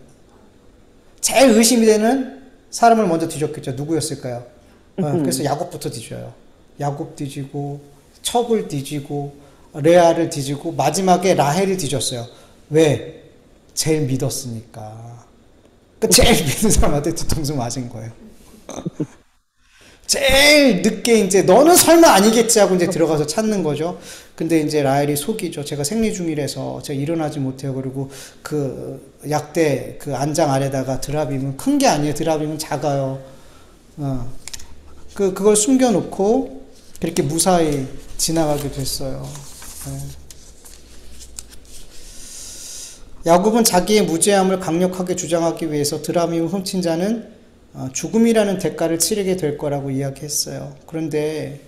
제일 의심이 되는 사람을 먼저 뒤졌겠죠. 누구였을까요? 그래서 야곱부터 뒤져요. 야곱 뒤지고, 첩을 뒤지고, 레아를 뒤지고, 마지막에 라헬을 뒤졌어요. 왜? 제일 믿었으니까. 제일 믿는 사람한테 뒤통수 맞은 거예요. 제일 늦게 이제 너는 설마 아니겠지 하고 이제 들어가서 찾는 거죠. 근데 이제 라헬이 속이죠. 제가 생리 중이라서 제가 일어나지 못해요. 그리고 그 약대 그 안장 아래다가 드라빔은 큰 게 아니에요. 드라빔은 작아요. 그걸 숨겨놓고 그렇게 무사히 지나가게 됐어요. 네. 야곱은 자기의 무죄함을 강력하게 주장하기 위해서 드라미움을 훔친 자는 죽음이라는 대가를 치르게 될 거라고 이야기했어요. 그런데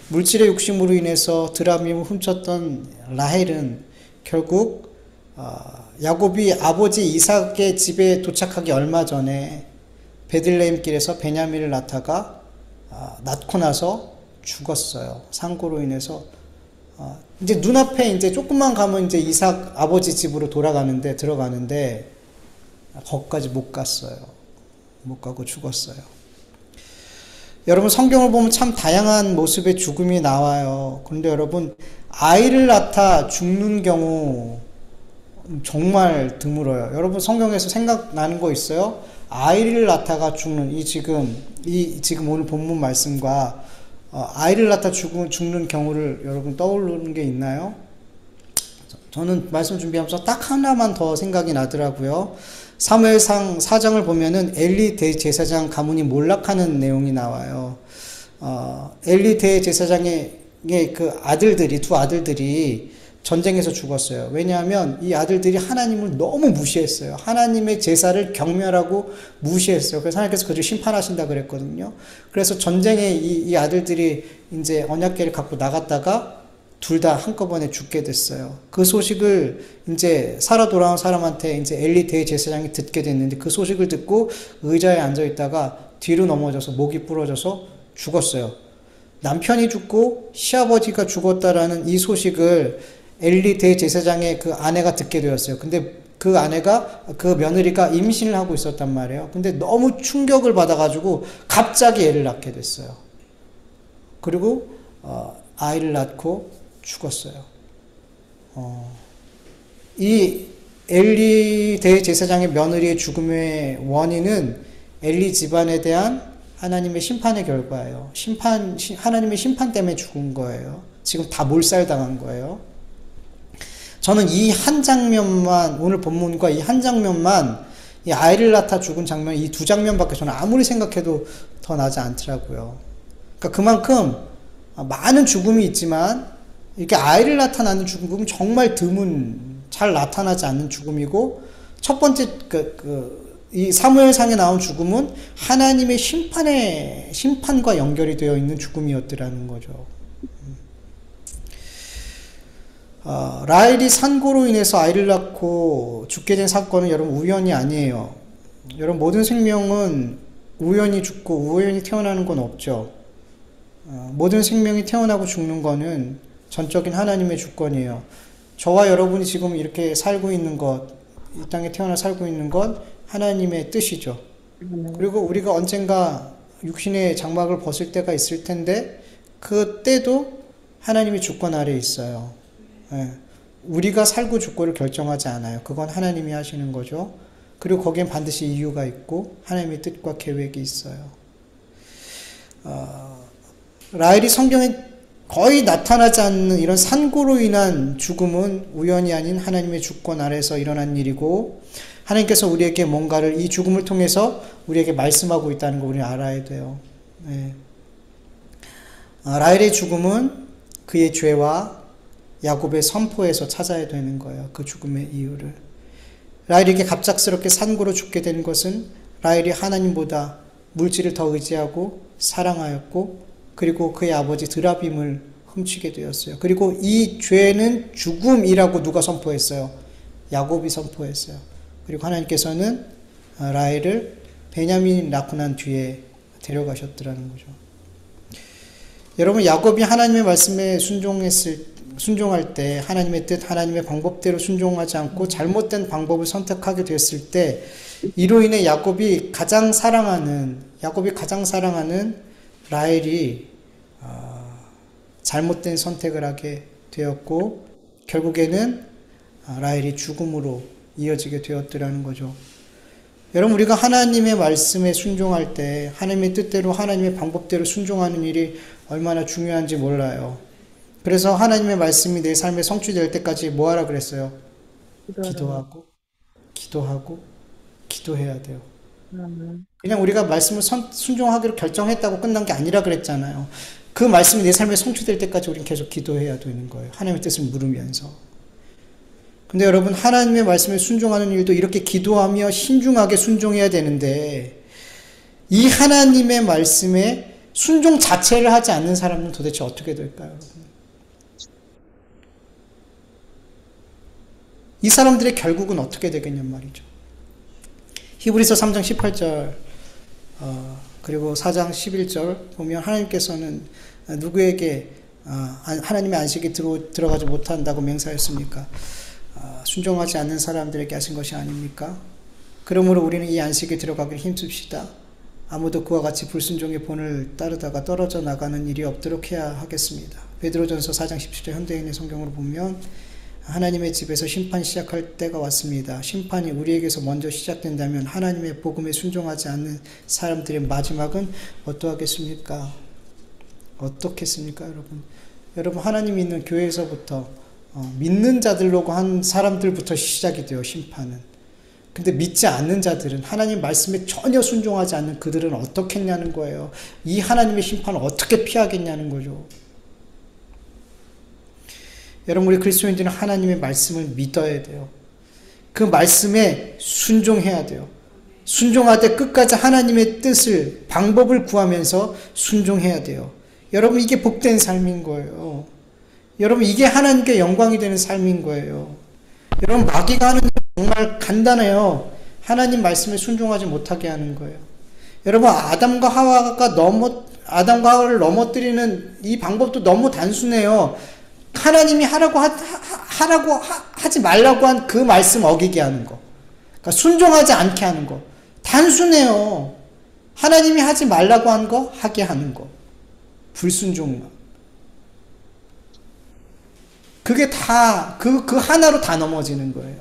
물질의 욕심으로 인해서 드라미움을 훔쳤던 라헬은 결국 야곱이 아버지 이삭의 집에 도착하기 얼마 전에 베들레헴 길에서 베냐민을 낳다가 낳고 나서 죽었어요. 상고로 인해서. 이제 눈앞에 이제 조금만 가면 이제 이삭 아버지 집으로 들어가는데 거기까지 못 갔어요. 못 가고 죽었어요. 여러분 성경을 보면 참 다양한 모습의 죽음이 나와요. 그런데 여러분 아이를 낳다 죽는 경우 정말 드물어요. 여러분 성경에서 생각나는 거 있어요? 아이를 낳다가 죽는 지금 오늘 본문 말씀과 아이를 낳다 죽는 경우를 여러분 떠오르는 게 있나요? 저는 말씀 준비하면서 딱 하나만 더 생각이 나더라고요. 사무엘상 4장을 보면은 엘리 대제사장 가문이 몰락하는 내용이 나와요. 엘리 대제사장의 두 아들들이 전쟁에서 죽었어요. 왜냐하면 이 아들들이 하나님을 너무 무시했어요. 하나님의 제사를 경멸하고 무시했어요. 그래서 하나님께서 그들을 심판하신다 그랬거든요. 그래서 전쟁에 이 아들들이 이제 언약궤를 갖고 나갔다가 둘 다 한꺼번에 죽게 됐어요. 그 소식을 이제 살아 돌아온 사람한테 이제 엘리 대제사장이 듣게 됐는데 그 소식을 듣고 의자에 앉아 있다가 뒤로 넘어져서 목이 부러져서 죽었어요. 남편이 죽고 시아버지가 죽었다라는 이 소식을 엘리 대제사장의 그 아내가 듣게 되었어요. 근데 그 며느리가 임신을 하고 있었단 말이에요. 근데 너무 충격을 받아가지고 갑자기 애를 낳게 됐어요. 그리고 아이를 낳고 죽었어요. 이 엘리 대제사장의 며느리의 죽음의 원인은 엘리 집안에 대한 하나님의 심판의 결과예요. 하나님의 심판 때문에 죽은 거예요. 지금 다 몰살당한 거예요. 저는 이 한 장면만, 오늘 본문과 이 한 장면만, 이 아이를 낳다 죽은 장면, 이 두 장면밖에 저는 아무리 생각해도 더 나지 않더라고요. 그러니까 그만큼 많은 죽음이 있지만, 이렇게 아이를 낳다 나는 죽음은 정말 드문, 잘 나타나지 않는 죽음이고, 첫 번째, 이 사무엘상에 나온 죽음은 하나님의 심판과 연결이 되어 있는 죽음이었더라는 거죠. 라헬이 산고로 인해서 아이를 낳고 죽게 된 사건은 여러분 우연이 아니에요. 여러분 모든 생명은 우연히 죽고 우연히 태어나는 건 없죠. 모든 생명이 태어나고 죽는 거는 전적인 하나님의 주권이에요. 저와 여러분이 지금 이렇게 살고 있는 것, 이 땅에 태어나 살고 있는 것 하나님의 뜻이죠. 그리고 우리가 언젠가 육신의 장막을 벗을 때가 있을 텐데 그때도 하나님의 주권 아래에 있어요. 우리가 살고 죽고를 결정하지 않아요. 그건 하나님이 하시는 거죠. 그리고 거기엔 반드시 이유가 있고 하나님의 뜻과 계획이 있어요. 라헬이 성경에 거의 나타나지 않는 이런 산고로 인한 죽음은 우연이 아닌 하나님의 주권 아래에서 일어난 일이고 하나님께서 우리에게 뭔가를 이 죽음을 통해서 우리에게 말씀하고 있다는 거 우리는 알아야 돼요. 라헬의 죽음은 그의 죄와 야곱의 선포에서 찾아야 되는 거예요. 그 죽음의 이유를. 라헬이 이렇게 갑작스럽게 산고로 죽게 된 것은 라헬이 하나님보다 물질을 더 의지하고 사랑하였고 그리고 그의 아버지 드라빔을 훔치게 되었어요. 그리고 이 죄는 죽음이라고 누가 선포했어요? 야곱이 선포했어요. 그리고 하나님께서는 라헬을 베냐민이 낳고 난 뒤에 데려가셨더라는 거죠. 여러분 야곱이 하나님의 말씀에 순종할 때 하나님의 뜻, 하나님의 방법대로 순종하지 않고 잘못된 방법을 선택하게 됐을 때 이로 인해 야곱이 가장 사랑하는 라헬이 잘못된 선택을 하게 되었고 결국에는 라헬이 죽음으로 이어지게 되었더라는 거죠. 여러분 우리가 하나님의 말씀에 순종할 때 하나님의 뜻대로 하나님의 방법대로 순종하는 일이 얼마나 중요한지 몰라요. 그래서 하나님의 말씀이 내 삶에 성취될 때까지 뭐 하라 그랬어요? 기도하고 기도해야 돼요. 그냥 우리가 말씀을 순종하기로 결정했다고 끝난 게 아니라 그랬잖아요. 그 말씀이 내 삶에 성취될 때까지 우리는 계속 기도해야 되는 거예요. 하나님의 뜻을 물으면서. 근데 여러분, 하나님의 말씀에 순종하는 일도 이렇게 기도하며 신중하게 순종해야 되는데, 이 하나님의 말씀에 순종 자체를 하지 않는 사람은 도대체 어떻게 될까요, 여러분? 이 사람들의 결국은 어떻게 되겠냔 말이죠. 히브리서 3장 18절 그리고 4장 11절 보면 하나님께서는 누구에게 하나님의 안식에 들어가지 못한다고 맹세하였습니까? 순종하지 않는 사람들에게 하신 것이 아닙니까? 그러므로 우리는 이 안식에 들어가길 힘씁시다. 아무도 그와 같이 불순종의 본을 따르다가 떨어져 나가는 일이 없도록 해야 하겠습니다. 베드로전서 4장 17절 현대인의 성경으로 보면 하나님의 집에서 심판이 시작할 때가 왔습니다. 심판이 우리에게서 먼저 시작된다면 하나님의 복음에 순종하지 않는 사람들의 마지막은 어떠하겠습니까? 어떻겠습니까, 여러분? 여러분, 하나님 있는 교회에서부터 믿는 자들로고 한 사람들부터 시작이 돼요, 심판은. 근데 믿지 않는 자들은, 하나님 말씀에 전혀 순종하지 않는 그들은 어떻게 했냐는 거예요. 이 하나님의 심판을 어떻게 피하겠냐는 거죠. 여러분, 우리 그리스도인들은 하나님의 말씀을 믿어야 돼요. 그 말씀에 순종해야 돼요. 순종할 때 끝까지 하나님의 뜻을, 방법을 구하면서 순종해야 돼요. 여러분, 이게 복된 삶인 거예요. 여러분, 이게 하나님께 영광이 되는 삶인 거예요. 여러분, 마귀가 하는 일 정말 간단해요. 하나님 말씀에 순종하지 못하게 하는 거예요. 여러분, 아담과 하와를 넘어뜨리는 이 방법도 너무 단순해요. 하나님이 하라고 하지 말라고 한 그 말씀 어기게 하는 거. 그러니까 순종하지 않게 하는 거. 단순해요. 하나님이 하지 말라고 한 거 하게 하는 거. 불순종만. 그게 다 그 하나로 다 넘어지는 거예요.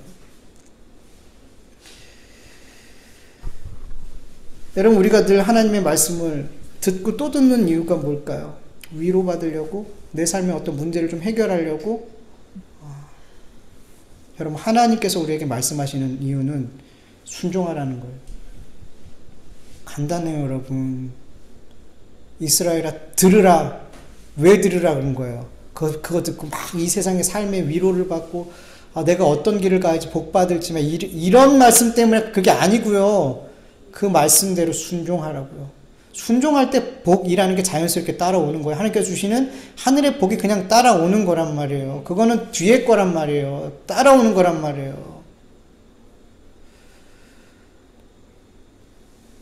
여러분, 우리가 늘 하나님의 말씀을 듣고 또 듣는 이유가 뭘까요? 위로받으려고? 내 삶의 어떤 문제를 좀 해결하려고? 여러분, 하나님께서 우리에게 말씀하시는 이유는 순종하라는 거예요. 간단해요, 여러분. 이스라엘아, 들으라. 왜 들으라 그런 거예요? 그거 듣고 막 이 세상의 삶의 위로를 받고, 내가 어떤 길을 가야지 복 받을지만, 이런 말씀 때문에 그게 아니고요. 그 말씀대로 순종하라고요. 순종할 때 복이라는 게 자연스럽게 따라오는 거예요. 하나님께서 주시는 하늘의 복이 그냥 따라오는 거란 말이에요. 그거는 뒤에 거란 말이에요. 따라오는 거란 말이에요.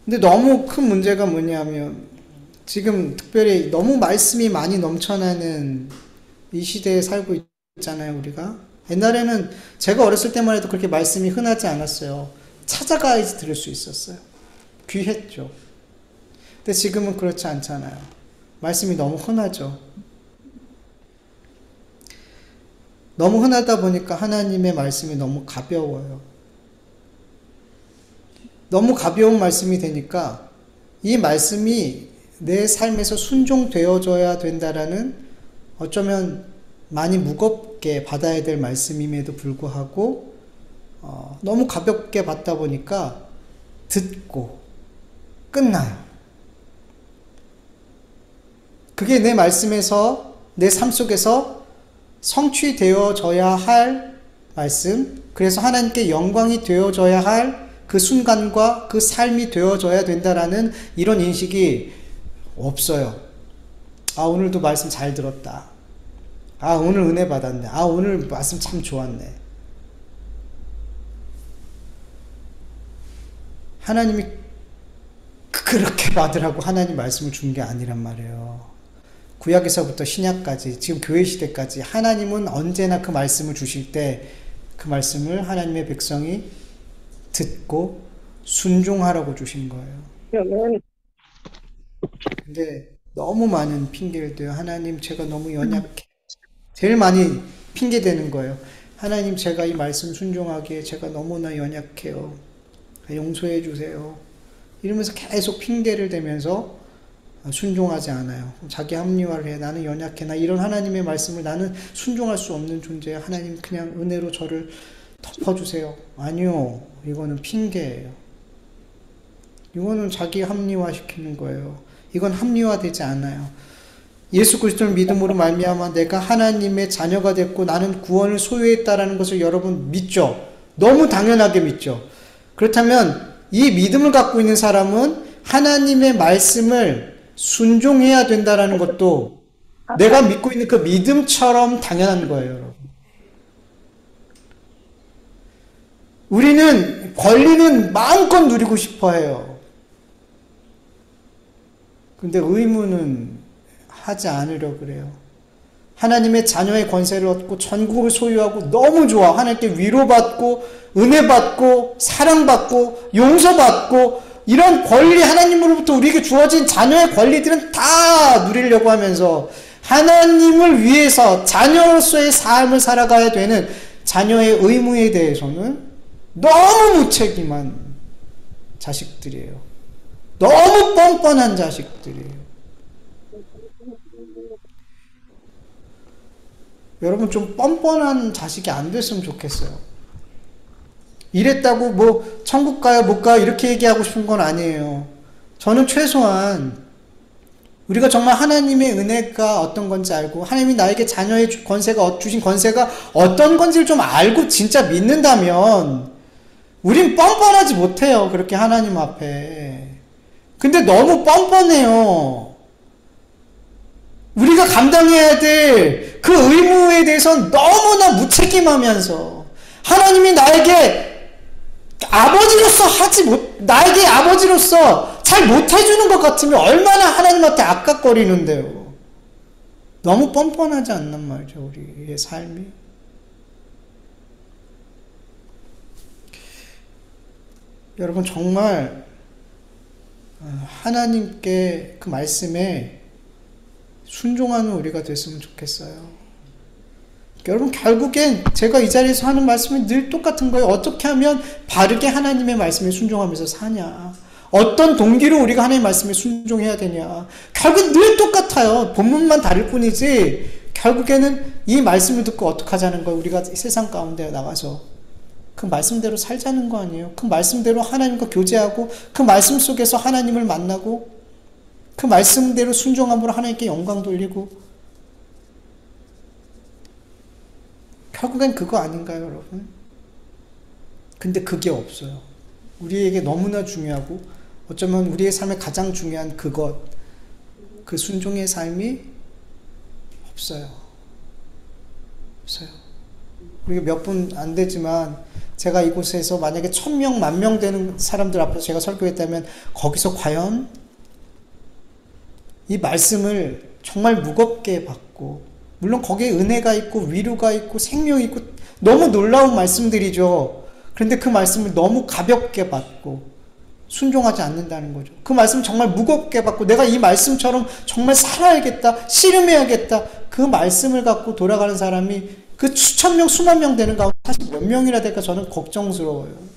근데 너무 큰 문제가 뭐냐면, 지금 특별히 너무 말씀이 많이 넘쳐나는 이 시대에 살고 있잖아요, 우리가. 옛날에는 제가 어렸을 때만 해도 그렇게 말씀이 흔하지 않았어요. 찾아가야지 들을 수 있었어요. 귀했죠. 근데 지금은 그렇지 않잖아요. 말씀이 너무 흔하죠. 너무 흔하다 보니까 하나님의 말씀이 너무 가벼워요. 너무 가벼운 말씀이 되니까 이 말씀이 내 삶에서 순종되어져야 된다라는, 어쩌면 많이 무겁게 받아야 될 말씀임에도 불구하고 너무 가볍게 받다 보니까 듣고 끝나요. 그게 내 말씀에서, 내 삶 속에서 성취되어져야 할 말씀, 그래서 하나님께 영광이 되어져야 할 그 순간과 그 삶이 되어져야 된다라는 이런 인식이 없어요. 오늘도 말씀 잘 들었다. 오늘 은혜 받았네. 오늘 말씀 참 좋았네. 하나님이 그렇게 받으라고 하나님 말씀을 준 게 아니란 말이에요. 구약에서부터 신약까지, 지금 교회 시대까지 하나님은 언제나 그 말씀을 주실 때 그 말씀을 하나님의 백성이 듣고 순종하라고 주신 거예요. 근데 너무 많은 핑계를 대요. 하나님, 제가 너무 연약해. 제일 많이 핑계대는 거예요. 하나님, 제가 이 말씀 순종하기에 제가 너무나 연약해요. 용서해 주세요. 이러면서 계속 핑계를 대면서 순종하지 않아요. 자기 합리화를 해. 나는 연약해. 나 이런 하나님의 말씀을 나는 순종할 수 없는 존재야. 하나님, 그냥 은혜로 저를 덮어주세요. 아니요. 이거는 핑계예요. 이거는 자기 합리화 시키는 거예요. 이건 합리화되지 않아요. 예수 그리스도를 믿음으로 말미암아 내가 하나님의 자녀가 됐고 나는 구원을 소유했다라는 것을 여러분 믿죠? 너무 당연하게 믿죠? 그렇다면 이 믿음을 갖고 있는 사람은 하나님의 말씀을 순종해야 된다라는 것도 내가 믿고 있는 그 믿음처럼 당연한 거예요, 여러분. 우리는 권리는 마음껏 누리고 싶어 해요. 근데 의무는 하지 않으려 그래요. 하나님의 자녀의 권세를 얻고 전국을 소유하고 너무 좋아. 하나님께 위로받고 은혜받고 사랑받고 용서받고 이런 권리, 하나님으로부터 우리에게 주어진 자녀의 권리들은 다 누리려고 하면서 하나님을 위해서 자녀로서의 삶을 살아가야 되는 자녀의 의무에 대해서는 너무 무책임한 자식들이에요. 너무 뻔뻔한 자식들이에요. 여러분 좀 뻔뻔한 자식이 안 됐으면 좋겠어요. 이랬다고 뭐 천국 가요 못 가요 이렇게 얘기하고 싶은 건 아니에요. 저는 최소한 우리가 정말 하나님의 은혜가 어떤 건지 알고 하나님이 나에게 자녀의 권세가 주신 권세가 어떤 건지를 좀 알고 진짜 믿는다면 우린 뻔뻔하지 못해요. 그렇게 하나님 앞에. 근데 너무 뻔뻔해요. 우리가 감당해야 될 그 의무에 대해서 너무나 무책임하면서 하나님이 나에게 나에게 아버지로서 잘 못해주는 것 같으면 얼마나 하나님한테 아깝거리는데요. 너무 뻔뻔하지 않단 말이죠, 우리의 삶이. 여러분 정말 하나님께 그 말씀에 순종하는 우리가 됐으면 좋겠어요. 여러분 결국엔 제가 이 자리에서 하는 말씀이 늘 똑같은 거예요. 어떻게 하면 바르게 하나님의 말씀에 순종하면서 사냐. 어떤 동기로 우리가 하나님의 말씀에 순종해야 되냐. 결국 늘 똑같아요. 본문만 다를 뿐이지 결국에는 이 말씀을 듣고 어떻게 하자는 거예요. 우리가 세상 가운데 나가서 그 말씀대로 살자는 거 아니에요. 그 말씀대로 하나님과 교제하고 그 말씀 속에서 하나님을 만나고 그 말씀대로 순종함으로 하나님께 영광 돌리고 결국엔 그거 아닌가요, 여러분? 근데 그게 없어요. 우리에게 너무나 중요하고 어쩌면 우리의 삶에 가장 중요한 그것, 그 순종의 삶이 없어요. 없어요. 우리가 몇 분 안 되지만 제가 이곳에서 만약에 1000명, 10,000명 되는 사람들 앞에서 제가 설교했다면 거기서 과연 이 말씀을 정말 무겁게 받고 물론 거기에 은혜가 있고 위로가 있고 생명이 있고 너무 놀라운 말씀들이죠. 그런데 그 말씀을 너무 가볍게 받고 순종하지 않는다는 거죠. 그 말씀 정말 무겁게 받고 내가 이 말씀처럼 정말 살아야겠다, 씨름해야겠다 그 말씀을 갖고 돌아가는 사람이 그 수천 명, 수만 명 되는 가운데 사실 몇 명이나 될까 저는 걱정스러워요.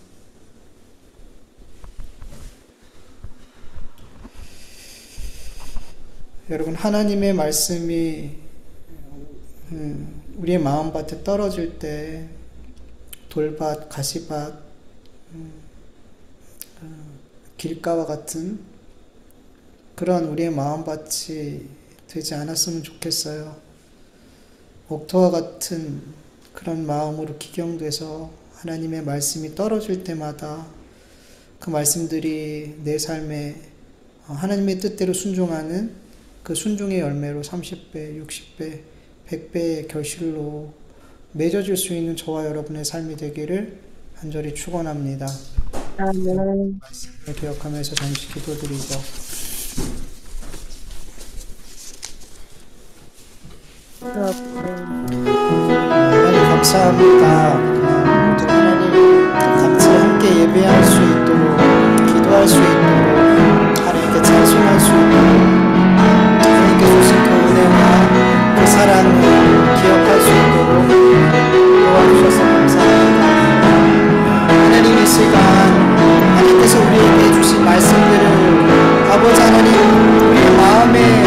여러분 하나님의 말씀이 우리의 마음밭에 떨어질 때 돌밭, 가시밭, 길가와 같은 그런 우리의 마음밭이 되지 않았으면 좋겠어요. 옥토와 같은 그런 마음으로 기경돼서 하나님의 말씀이 떨어질 때마다 그 말씀들이 내 삶에 하나님의 뜻대로 순종하는 그 순종의 열매로 30배, 60배, 100배의 결실로 맺어질 수 있는 저와 여러분의 삶이 되기를 간절히 축원합니다. 아멘. 말씀을 기억하면서 잠시 기도드리죠. 하나님 감사합니다. 모든 하나님 같이 함께 예배할 수 있도록 기도할 수 있도록 하나님께 찬송할 수 있도록 하나님께 주신 그 은혜와 그 사랑을 기억할 수 있도록 도와주셔서 감사합니다. 하나님 이 시간 하나님께서 우리에게 주신 말씀들을 아버지 하나님 우리의 마음에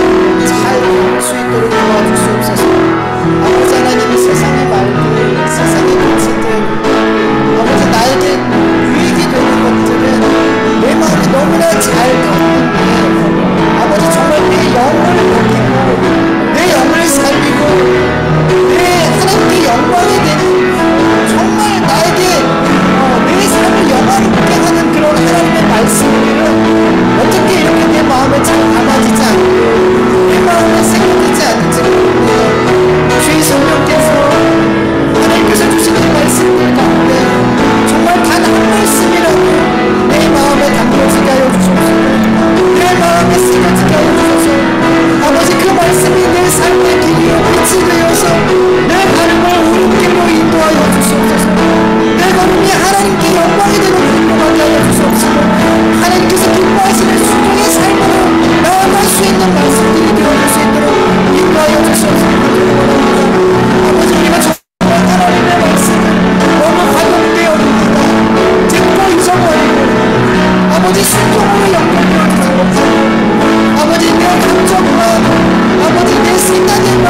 잘 담을 수 있도록 도와주시옵소서. 아버지 하나님 이 세상의 말들, 세상의 가치들 아버지 나에게 유익이 되는 것들은 내 마음이 너무나 잘 담는데 아버지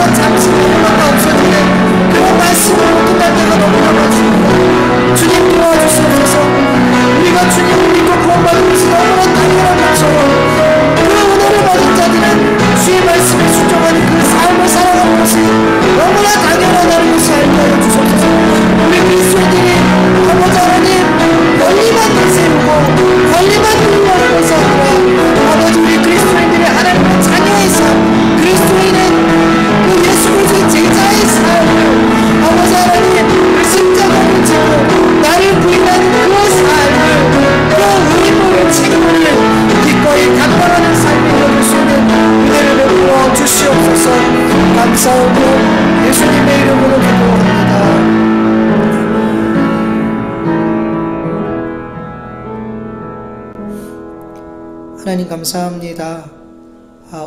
그런 잠시 소망이 없어지는 그런 말씀으로 끝날 때가 너무나 많습니다. 주님 도와주시옵소서. 우리가 주님을 믿고 구원받은 것이 너무나 당연한 것처럼 그 은혜를 받은 자들은 주의 말씀에 순종하는 그 삶을 살아가는 것이 너무나 당연하다는 것을 알게 하여 주옵소서. 우리 그리스도인들이 아버지 하나님 권리만 내세우고 권리만 누리려는 것이 아니라 아버지 우리 그리스도인들의 하나님의 자녀의 삶, 그리스도인은 그 예수 그리스도의 제자의 삶을 아버지 하나님 그 십자가를 지고 나를 부인하는 그 삶을 그 의무를 책임을 기꺼이 감당하는 삶이 되어줄 수 있는 은혜를 베풀어 주시옵소서. 감사하고 예수님의 이름으로 기도합니다. 하나님 감사합니다.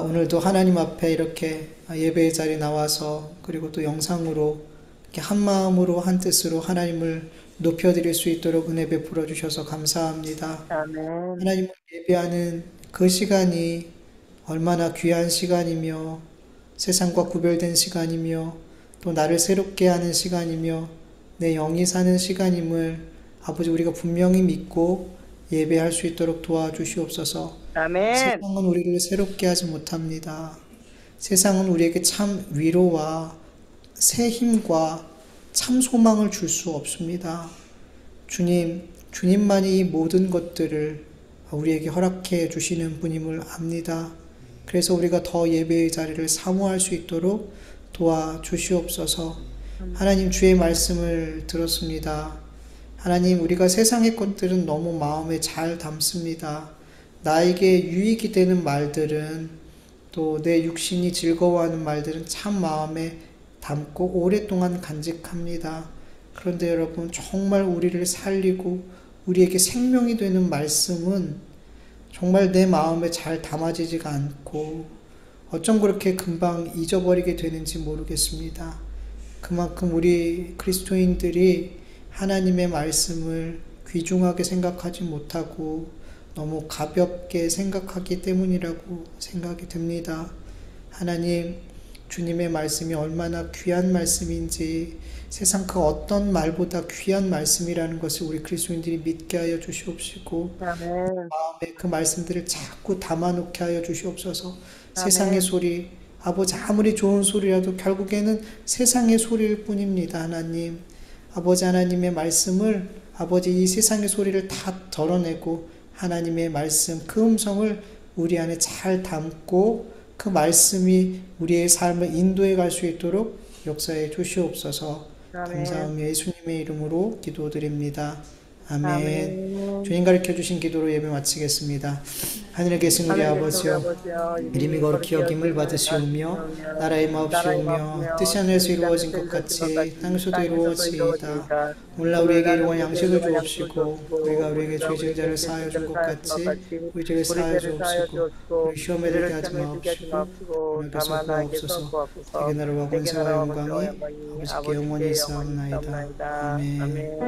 오늘도 하나님 앞에 이렇게 예배의 자리에 나와서 그리고 또 영상으로 이렇게 한 마음으로 한 뜻으로 하나님을 높여드릴 수 있도록 은혜 베풀어 주셔서 감사합니다. 아멘. 하나님을 예배하는 그 시간이 얼마나 귀한 시간이며 세상과 구별된 시간이며 또 나를 새롭게 하는 시간이며 내 영이 사는 시간임을 아버지 우리가 분명히 믿고 예배할 수 있도록 도와주시옵소서. 아멘. 세상은 우리를 새롭게 하지 못합니다. 세상은 우리에게 참 위로와 새 힘과 참 소망을 줄 수 없습니다. 주님만이 이 모든 것들을 우리에게 허락해 주시는 분임을 압니다. 그래서 우리가 더 예배의 자리를 사모할 수 있도록 도와주시옵소서. 하나님 주의 말씀을 들었습니다. 하나님 우리가 세상의 것들은 너무 마음에 잘 담습니다. 나에게 유익이 되는 말들은 또 내 육신이 즐거워하는 말들은 참 마음에 담고 오랫동안 간직합니다. 그런데 여러분 정말 우리를 살리고 우리에게 생명이 되는 말씀은 정말 내 마음에 잘 담아지지가 않고 어쩜 그렇게 금방 잊어버리게 되는지 모르겠습니다. 그만큼 우리 그리스도인들이 하나님의 말씀을 귀중하게 생각하지 못하고 너무 가볍게 생각하기 때문이라고 생각이 됩니다. 하나님, 주님의 말씀이 얼마나 귀한 말씀인지 세상 그 어떤 말보다 귀한 말씀이라는 것을 우리 그리스도인들이 믿게 하여 주시옵시고 마음에 그 말씀들을 자꾸 담아놓게 하여 주시옵소서. 세상의 소리, 아버지 아무리 좋은 소리라도 결국에는 세상의 소리일 뿐입니다. 하나님, 아버지 하나님의 말씀을 아버지 이 세상의 소리를 다 덜어내고 하나님의 말씀 그 음성을 우리 안에 잘 담고 그 말씀이 우리의 삶을 인도해 갈 수 있도록 역사해 주시옵소서. 감사하며 예수님의 이름으로 기도드립니다. 아멘. 주님 가르쳐 주신 기도로 예배 마치겠습니다. 하늘에 계신 우리 아버지여, 이름이 거룩히 여김을 받으시오며 나라의 마옵시오며 뜻이 하늘에서 이루어진 것 같이 땅에서도 이루어지이다. 오늘날 우리에게 일용할 양식을 주옵시고 우리가 우리에게 죄 지은 자를 사하여 준 것 같이 우리 죄를 사하여 주옵시고 우리 시험에 들게 하지 마옵시고 우리에게서 구하옵소서. 대개 나라와 권세와 영광이 아버지께 영원히 있사옵나이다. 아멘.